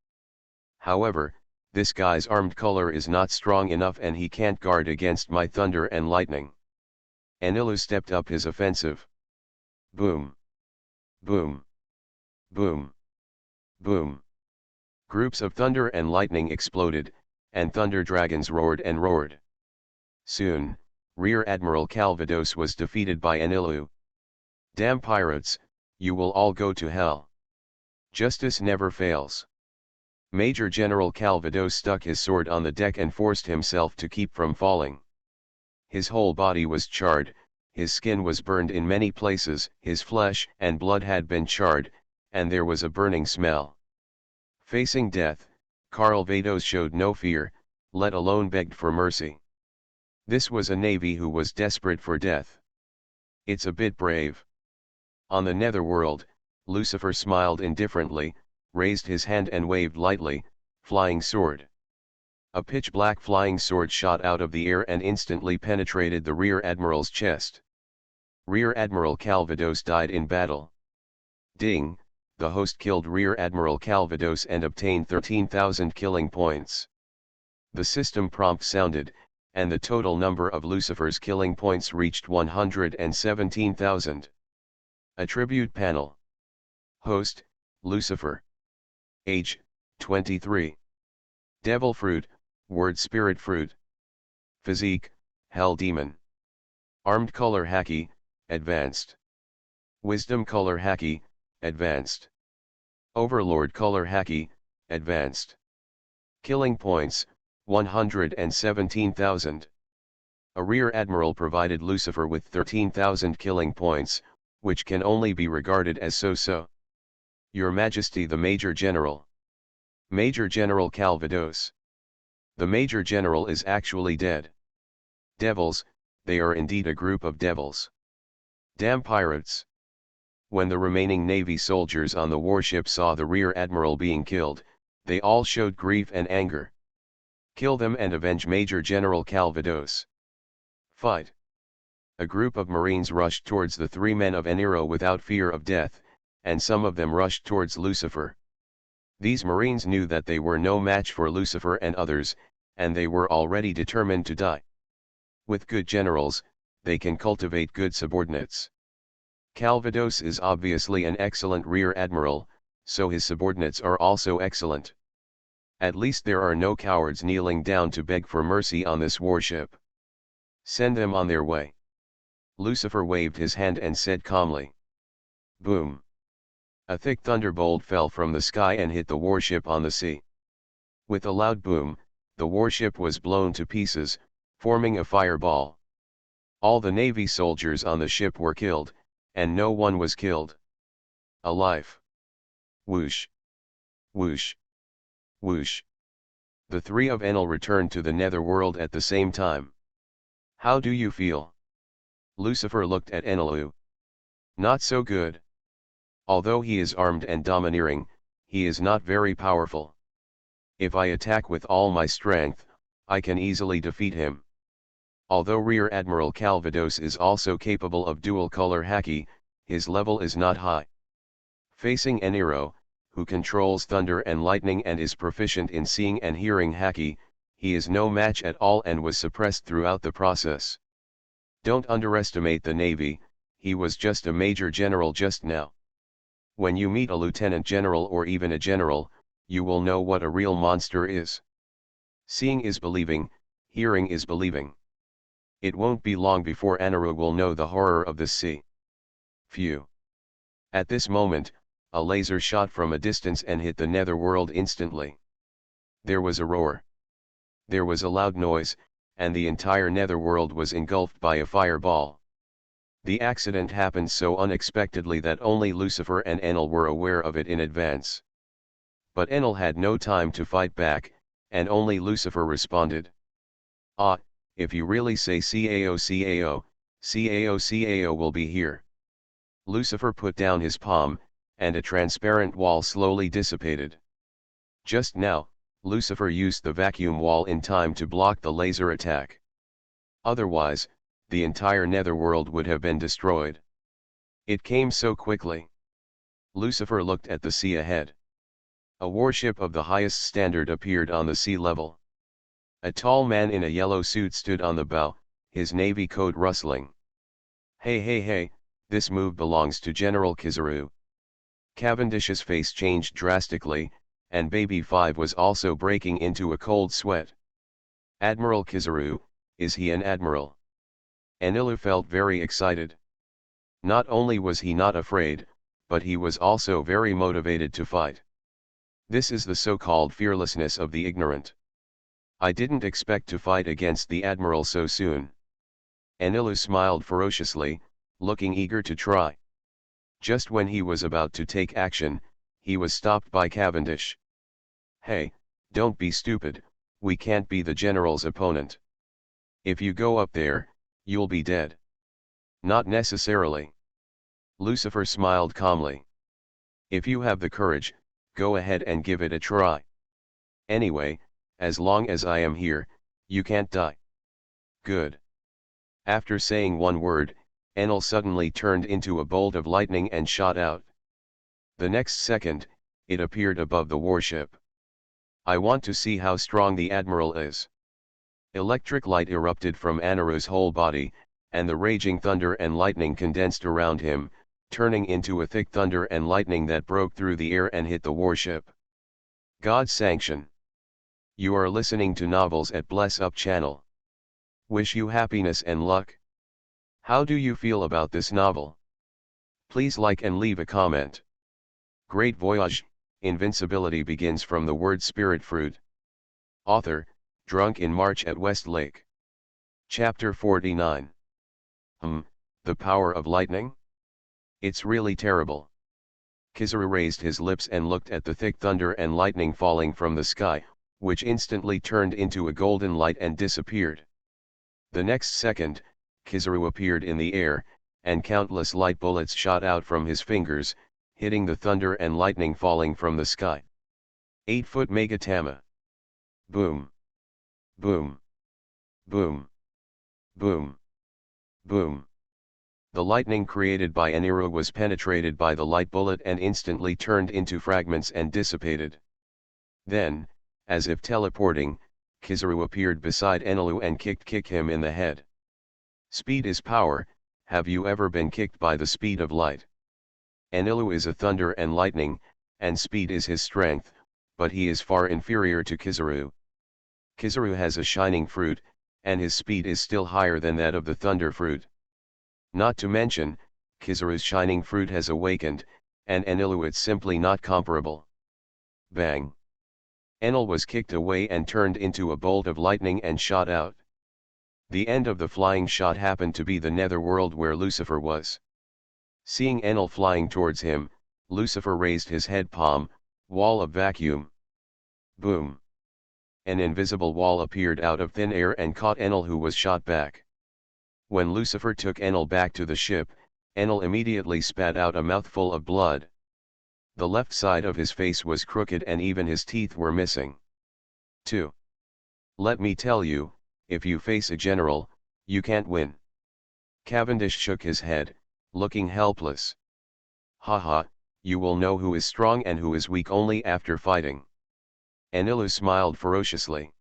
However, this guy's armed color is not strong enough and he can't guard against my thunder and lightning. Enelu stepped up his offensive. Boom. Boom. Boom. Boom. Groups of thunder and lightning exploded, and thunder dragons roared and roared. Soon, Rear Admiral Calvados was defeated by Enelu. Damn pirates, you will all go to hell. Justice never fails. Major General Calvados stuck his sword on the deck and forced himself to keep from falling. His whole body was charred, his skin was burned in many places, his flesh and blood had been charred, and there was a burning smell. Facing death, Calvados showed no fear, let alone begged for mercy. This was a navy who was desperate for death. It's a bit brave. On the netherworld, Lucifer smiled indifferently, raised his hand and waved lightly, flying sword. A pitch-black flying sword shot out of the air and instantly penetrated the Rear Admiral's chest. Rear Admiral Calvados died in battle. Ding, the host killed Rear Admiral Calvados and obtained 13,000 killing points. The system prompt sounded, and the total number of Lucifer's killing points reached 117,000. Attribute panel. Host, Lucifer. Age, 23. Devil fruit, word spirit fruit. Physique, hell demon. Armed color Haki, advanced. Wisdom color Haki, advanced. Overlord color Haki, advanced. Killing points, 117,000. A Rear Admiral provided Lucifer with 13,000 killing points, which can only be regarded as so-so. Your Majesty the Major General. Major General Calvados. The Major General is actually dead. Devils, they are indeed a group of devils. Damn pirates. When the remaining Navy soldiers on the warship saw the Rear Admiral being killed, they all showed grief and anger. Kill them and avenge Major General Calvados. Fight. A group of Marines rushed towards the three men of Enero without fear of death, and some of them rushed towards Lucifer. These Marines knew that they were no match for Lucifer and others, and they were already determined to die. With good generals, they can cultivate good subordinates. Calvados is obviously an excellent Rear Admiral, so his subordinates are also excellent. At least there are no cowards kneeling down to beg for mercy on this warship. Send them on their way. Lucifer waved his hand and said calmly. Boom. A thick thunderbolt fell from the sky and hit the warship on the sea. With a loud boom, the warship was blown to pieces, forming a fireball. All the Navy soldiers on the ship were killed, and no one was killed alive. Whoosh. Whoosh. Whoosh. The three of Enel returned to the netherworld at the same time. How do you feel? Lucifer looked at Enelu. Not so good. Although he is armed and domineering, he is not very powerful. If I attack with all my strength, I can easily defeat him. Although Rear Admiral Calvados is also capable of dual-color Haki, his level is not high. Facing Enero, who controls thunder and lightning and is proficient in seeing and hearing Haki, he is no match at all and was suppressed throughout the process. Don't underestimate the Navy, he was just a major general just now. When you meet a lieutenant general or even a general, you will know what a real monster is. Seeing is believing, hearing is believing. It won't be long before Anaru will know the horror of the sea. Phew. At this moment, a laser shot from a distance and hit the netherworld instantly. There was a roar. There was a loud noise, and the entire netherworld was engulfed by a fireball. The accident happened so unexpectedly that only Lucifer and Enel were aware of it in advance. But Enel had no time to fight back, and only Lucifer responded. Ah, if you really say CAO CAO, CAO CAO will be here. Lucifer put down his palm, and a transparent wall slowly dissipated. Just now, Lucifer used the vacuum wall in time to block the laser attack. Otherwise, the entire netherworld would have been destroyed. It came so quickly. Lucifer looked at the sea ahead. A warship of the highest standard appeared on the sea level. A tall man in a yellow suit stood on the bow, his navy coat rustling. Hey hey hey, this move belongs to General Kizaru. Cavendish's face changed drastically, and Baby 5 was also breaking into a cold sweat. Admiral Kizaru, is he an admiral? Enilu felt very excited. Not only was he not afraid, but he was also very motivated to fight. This is the so-called fearlessness of the ignorant. I didn't expect to fight against the admiral so soon. Enilu smiled ferociously, looking eager to try. Just when he was about to take action, he was stopped by Cavendish. Hey, don't be stupid, we can't be the general's opponent. If you go up there, you'll be dead. Not necessarily. Lucifer smiled calmly. If you have the courage, go ahead and give it a try. Anyway, As long as I am here, you can't die. Good. After saying one word, Enel suddenly turned into a bolt of lightning and shot out. The next second, it appeared above the warship. I want to see how strong the admiral is. Electric light erupted from Anaru's whole body, and the raging thunder and lightning condensed around him, turning into a thick thunder and lightning that broke through the air and hit the warship. God's sanction. You are listening to Novels at Bless Up channel. Wish you happiness and luck. How do you feel about this novel? Please like and leave a comment. Great Voyage, Invincibility begins from the word spirit fruit. Author, Drunk in March at West Lake. Chapter 49. The power of lightning? It's really terrible. Kizaru raised his lips and looked at the thick thunder and lightning falling from the sky, which instantly turned into a golden light and disappeared. The next second, Kizaru appeared in the air, and countless light bullets shot out from his fingers, hitting the thunder and lightning falling from the sky. 8-foot Megatama. Boom. Boom. Boom. Boom. Boom. The lightning created by Anaru was penetrated by the light bullet and instantly turned into fragments and dissipated. Then, as if teleporting, Kizaru appeared beside Enelu and kicked him in the head. Speed is power. Have you ever been kicked by the speed of light? Enelu is a thunder and lightning, and speed is his strength, but he is far inferior to Kizaru. Kizaru has a shining fruit, and his speed is still higher than that of the thunder fruit. Not to mention, Kizaru's shining fruit has awakened, and Enelu it's simply not comparable. Bang! Enel was kicked away and turned into a bolt of lightning and shot out. The end of the flying shot happened to be the netherworld where Lucifer was. Seeing Enel flying towards him, Lucifer raised his head palm, wall of vacuum. Boom! An invisible wall appeared out of thin air and caught Enel, who was shot back. When Lucifer took Enel back to the ship, Enel immediately spat out a mouthful of blood. The left side of his face was crooked and even his teeth were missing. 2. Let me tell you, if you face a general, you can't win. Cavendish shook his head, looking helpless. Haha, you will know who is strong and who is weak only after fighting. Enelu smiled ferociously.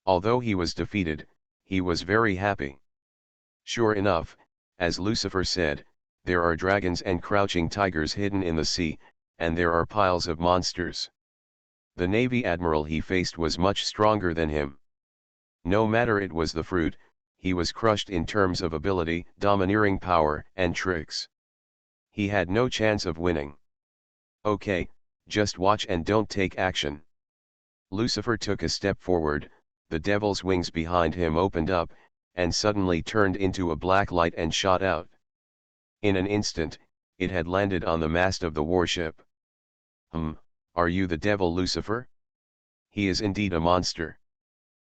Although he was defeated, he was very happy. Sure enough, as Lucifer said, there are dragons and crouching tigers hidden in the sea, and there are piles of monsters. The Navy admiral he faced was much stronger than him. No matter it was the fruit, he was crushed in terms of ability, domineering power, and tricks. He had no chance of winning. Okay, just watch and don't take action. Lucifer took a step forward, the devil's wings behind him opened up, and suddenly turned into a black light and shot out. In an instant, it had landed on the mast of the warship. Are you the devil, Lucifer? He is indeed a monster.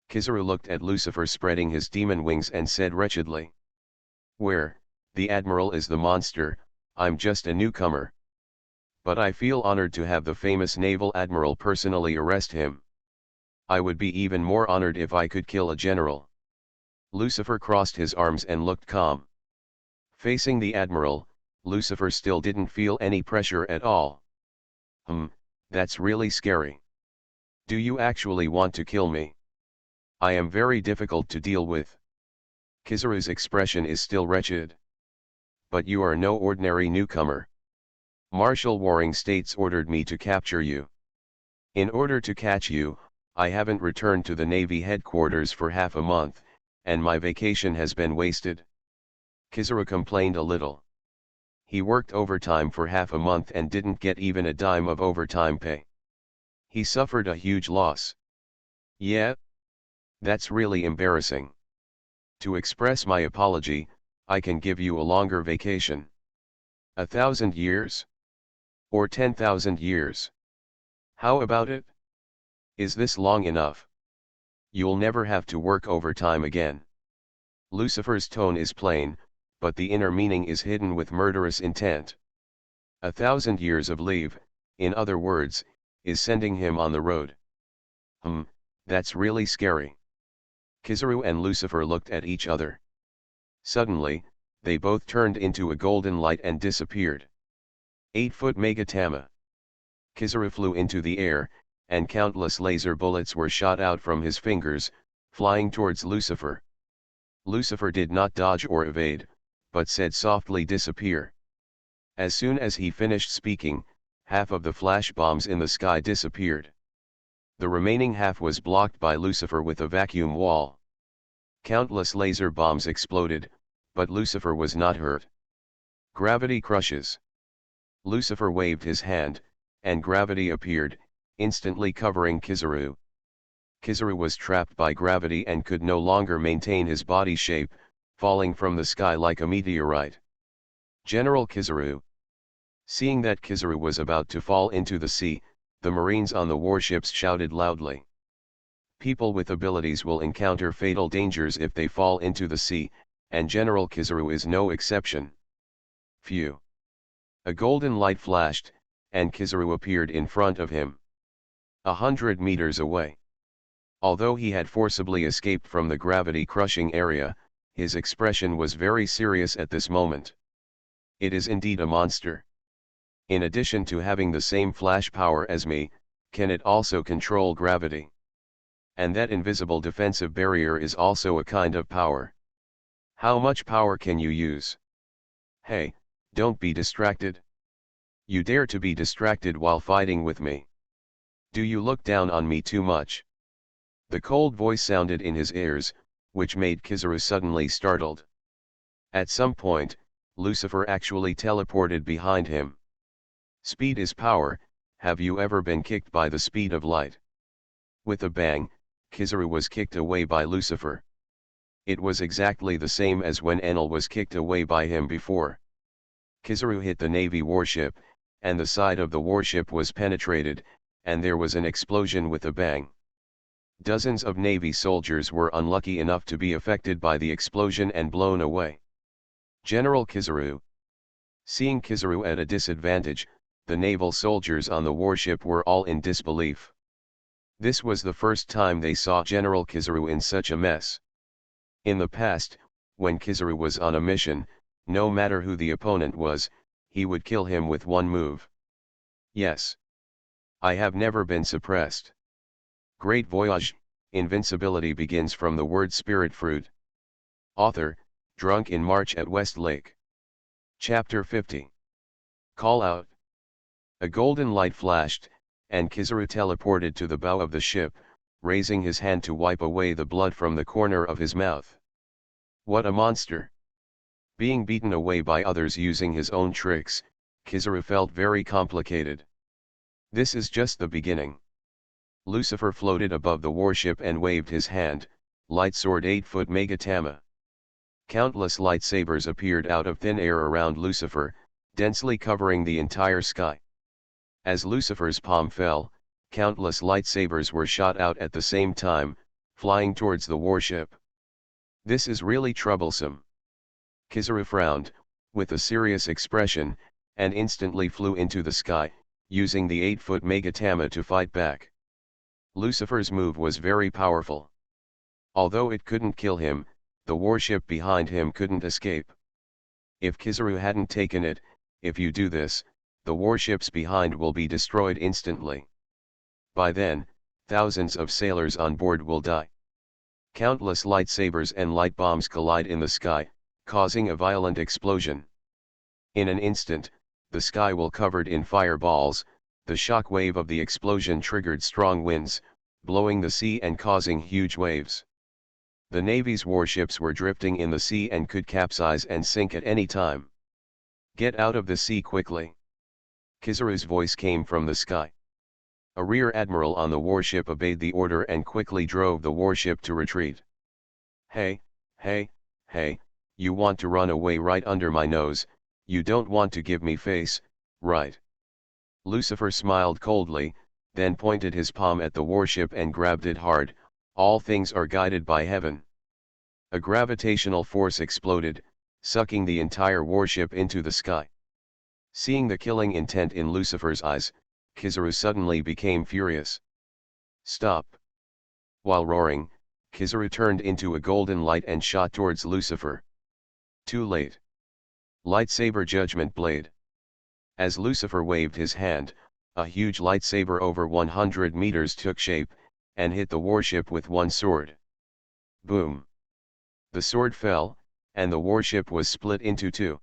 Kizaru looked at Lucifer spreading his demon wings and said wretchedly. Where, the admiral is the monster, I'm just a newcomer. But I feel honored to have the famous naval admiral personally arrest him. I would be even more honored if I could kill a general. Lucifer crossed his arms and looked calm. Facing the admiral, Lucifer still didn't feel any pressure at all. That's really scary. Do you actually want to kill me? I am very difficult to deal with. Kizaru's expression is still wretched. But you are no ordinary newcomer. Marshal Warring States ordered me to capture you. In order to catch you, I haven't returned to the Navy headquarters for half a month, and my vacation has been wasted. Kizaru complained a little. He worked overtime for half a month and didn't get even a dime of overtime pay. He suffered a huge loss. Yeah? That's really embarrassing. To express my apology, I can give you a longer vacation. 1,000 years? Or 10,000 years? How about it? Is this long enough? You'll never have to work overtime again. Lucifer's tone is plain, but the inner meaning is hidden with murderous intent. 1,000 years of leave, in other words, is sending him on the road. That's really scary. Kizaru and Lucifer looked at each other. Suddenly, they both turned into a golden light and disappeared. 8-foot Megatama. Kizaru flew into the air, and countless laser bullets were shot out from his fingers, flying towards Lucifer. Lucifer did not dodge or evade, but said softly, "Disappear." As soon as he finished speaking, half of the flash bombs in the sky disappeared. The remaining half was blocked by Lucifer with a vacuum wall. Countless laser bombs exploded, but Lucifer was not hurt. Gravity crushes. Lucifer waved his hand, and gravity appeared, instantly covering Kizaru. Kizaru was trapped by gravity and could no longer maintain his body shape, falling from the sky like a meteorite. General Kizaru. Seeing that Kizaru was about to fall into the sea, the Marines on the warships shouted loudly. People with abilities will encounter fatal dangers if they fall into the sea, and General Kizaru is no exception. Phew. A golden light flashed, and Kizaru appeared in front of him. 100 meters away. Although he had forcibly escaped from the gravity-crushing area, his expression was very serious at this moment. It is indeed a monster. In addition to having the same flash power as me, can it also control gravity? And that invisible defensive barrier is also a kind of power. How much power can you use? Hey, don't be distracted. You dare to be distracted while fighting with me? Do you look down on me too much? The cold voice sounded in his ears, which made Kizaru suddenly startled. At some point, Lucifer actually teleported behind him. Speed is power. Have you ever been kicked by the speed of light? With a bang, Kizaru was kicked away by Lucifer. It was exactly the same as when Enel was kicked away by him before. Kizaru hit the Navy warship, and the side of the warship was penetrated, and there was an explosion with a bang. Dozens of Navy soldiers were unlucky enough to be affected by the explosion and blown away. General Kizaru. Seeing Kizaru at a disadvantage, the naval soldiers on the warship were all in disbelief. This was the first time they saw General Kizaru in such a mess. In the past, when Kizaru was on a mission, no matter who the opponent was, he would kill him with one move. Yes. I have never been suppressed. Great Voyage, Invincibility begins from the word spirit fruit. Author, Drunk in March at Westlake. Chapter 50. Call out. A golden light flashed, and Kizaru teleported to the bow of the ship, raising his hand to wipe away the blood from the corner of his mouth. What a monster! Being beaten away by others using his own tricks, Kizaru felt very complicated. This is just the beginning. Lucifer floated above the warship and waved his hand, light sword 8-foot Megatama. Countless lightsabers appeared out of thin air around Lucifer, densely covering the entire sky. As Lucifer's palm fell, countless lightsabers were shot out at the same time, flying towards the warship. This is really troublesome. Kizaru frowned, with a serious expression, and instantly flew into the sky, using the 8-foot Megatama to fight back. Lucifer's move was very powerful. Although it couldn't kill him, the warship behind him couldn't escape. If Kizaru hadn't taken it, if you do this, the warships behind will be destroyed instantly. By then, thousands of sailors on board will die. Countless lightsabers and light bombs collide in the sky, causing a violent explosion. In an instant, the sky will covered in fireballs. The shock wave of the explosion triggered strong winds, blowing the sea and causing huge waves. The Navy's warships were drifting in the sea and could capsize and sink at any time. Get out of the sea quickly. Kizaru's voice came from the sky. A rear admiral on the warship obeyed the order and quickly drove the warship to retreat. Hey, you want to run away right under my nose, you don't want to give me face, right? Lucifer smiled coldly, then pointed his palm at the warship and grabbed it hard. All things are guided by heaven. A gravitational force exploded, sucking the entire warship into the sky. Seeing the killing intent in Lucifer's eyes, Kizaru suddenly became furious. Stop. While roaring, Kizaru turned into a golden light and shot towards Lucifer. Too late. Lightsaber Judgment Blade. As Lucifer waved his hand, a huge lightsaber over 100 meters took shape, and hit the warship with one sword. Boom! The sword fell, and the warship was split into two.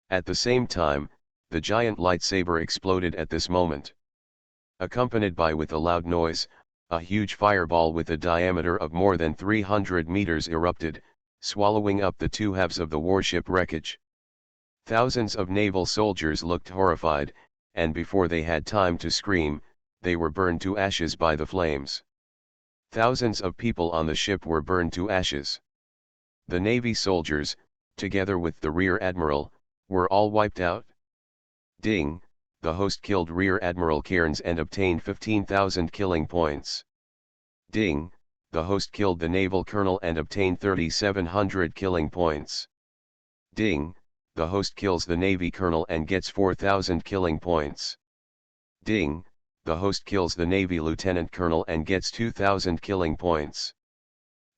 At the same time, the giant lightsaber exploded at this moment. Accompanied by with a loud noise, a huge fireball with a diameter of more than 300 meters erupted, swallowing up the two halves of the warship wreckage. Thousands of naval soldiers looked horrified, and before they had time to scream, they were burned to ashes by the flames. Thousands of people on the ship were burned to ashes. The Navy soldiers, together with the Rear Admiral, were all wiped out. Ding, the host killed Rear Admiral Cairns and obtained 15,000 killing points. Ding, the host killed the Naval Colonel and obtained 3,700 killing points. Ding, the host kills the Navy Colonel and gets 4,000 killing points. Ding, the host kills the Navy Lieutenant Colonel and gets 2,000 killing points.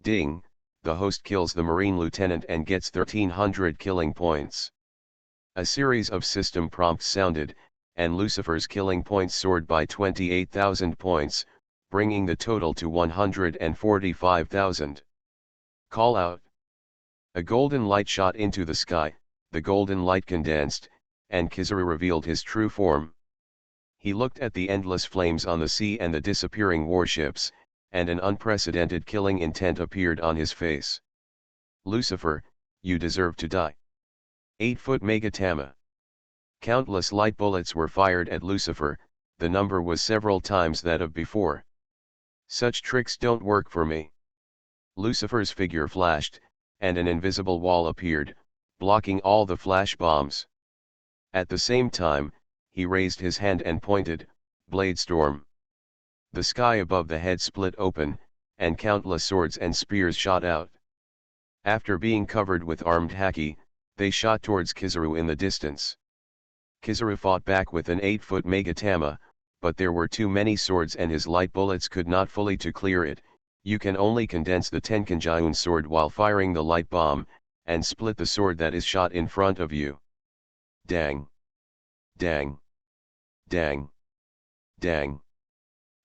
Ding, the host kills the Marine Lieutenant and gets 1,300 killing points. A series of system prompts sounded, and Lucifer's killing points soared by 28,000 points, bringing the total to 145,000. Call out. A golden light shot into the sky, the golden light condensed, and Kizaru revealed his true form. He looked at the endless flames on the sea and the disappearing warships, and an unprecedented killing intent appeared on his face. Lucifer, you deserve to die. 8-foot Megatama. Countless light bullets were fired at Lucifer, the number was several times that of before. Such tricks don't work for me. Lucifer's figure flashed, and an invisible wall appeared, blocking all the flash bombs. At the same time, he raised his hand and pointed, Blade Storm. The sky above the head split open, and countless swords and spears shot out. After being covered with armed haki, they shot towards Kizaru in the distance. Kizaru fought back with an 8-foot Megatama, but there were too many swords and his light bullets could not fully to clear it. You can only condense the Tenkan-Jiun sword while firing the light bomb, and split the sword that is shot in front of you. Dang! Dang! Dang! Dang!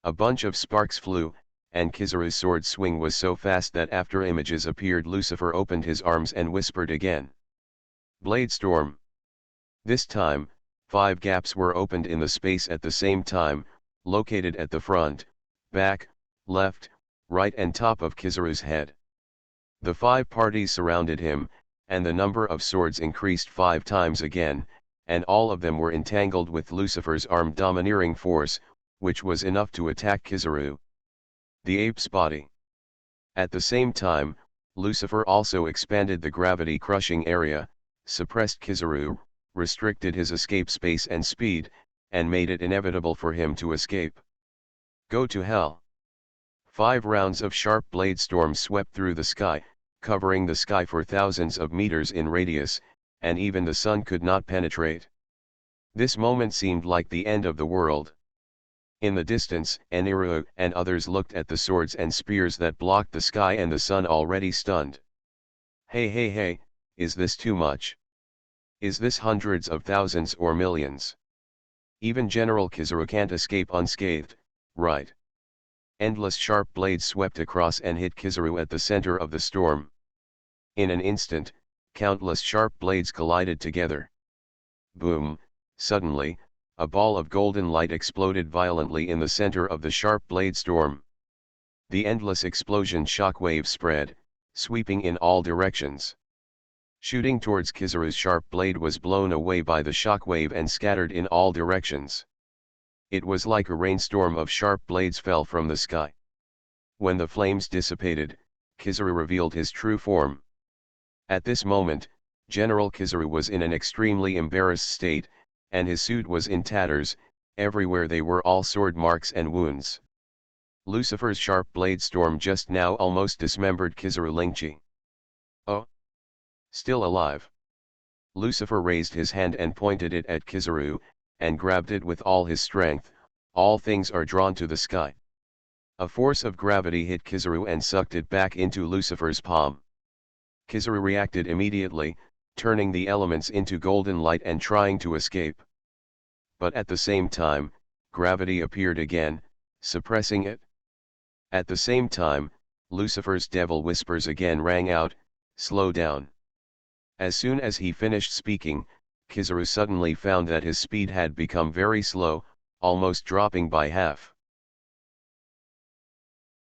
A bunch of sparks flew, and Kizaru's sword swing was so fast that after images appeared Lucifer opened his arms and whispered again. Blade Storm! This time, 5 gaps were opened in the space at the same time, located at the front, back, left, right and top of Kizaru's head. The 5 parties surrounded him, and the number of swords increased 5 times again, and all of them were entangled with Lucifer's armed domineering force, which was enough to attack Kizaru. The ape's body. At the same time, Lucifer also expanded the gravity-crushing area, suppressed Kizaru, restricted his escape space and speed, and made it inevitable for him to escape. Go to hell. 5 rounds of sharp blade storms swept through the sky, covering the sky for thousands of meters in radius, and even the sun could not penetrate. This moment seemed like the end of the world. In the distance, Eniru and others looked at the swords and spears that blocked the sky and the sun already stunned. Hey, is this too much? Is this hundreds of thousands or millions? Even General Kizaru can't escape unscathed, right? Endless sharp blades swept across and hit Kizaru at the center of the storm. In an instant, countless sharp blades collided together. Boom, suddenly, a ball of golden light exploded violently in the center of the sharp blade storm. The endless explosion shockwave spread, sweeping in all directions. Shooting towards Kizaru's sharp blade was blown away by the shockwave and scattered in all directions. It was like a rainstorm of sharp blades fell from the sky. When the flames dissipated, Kizaru revealed his true form. At this moment, General Kizaru was in an extremely embarrassed state, and his suit was in tatters, everywhere they were all sword marks and wounds. Lucifer's sharp blade storm just now almost dismembered Kizaru Lingchi. Oh! Still alive. Lucifer raised his hand and pointed it at Kizaru, and grabbed it with all his strength. All things are drawn to the sky. A force of gravity hit Kizaru and sucked it back into Lucifer's palm. Kizaru reacted immediately, turning the elements into golden light and trying to escape. But at the same time, gravity appeared again, suppressing it. At the same time, Lucifer's devil whispers again rang out, "Slow down." As soon as he finished speaking, Kizaru suddenly found that his speed had become very slow, almost dropping by half.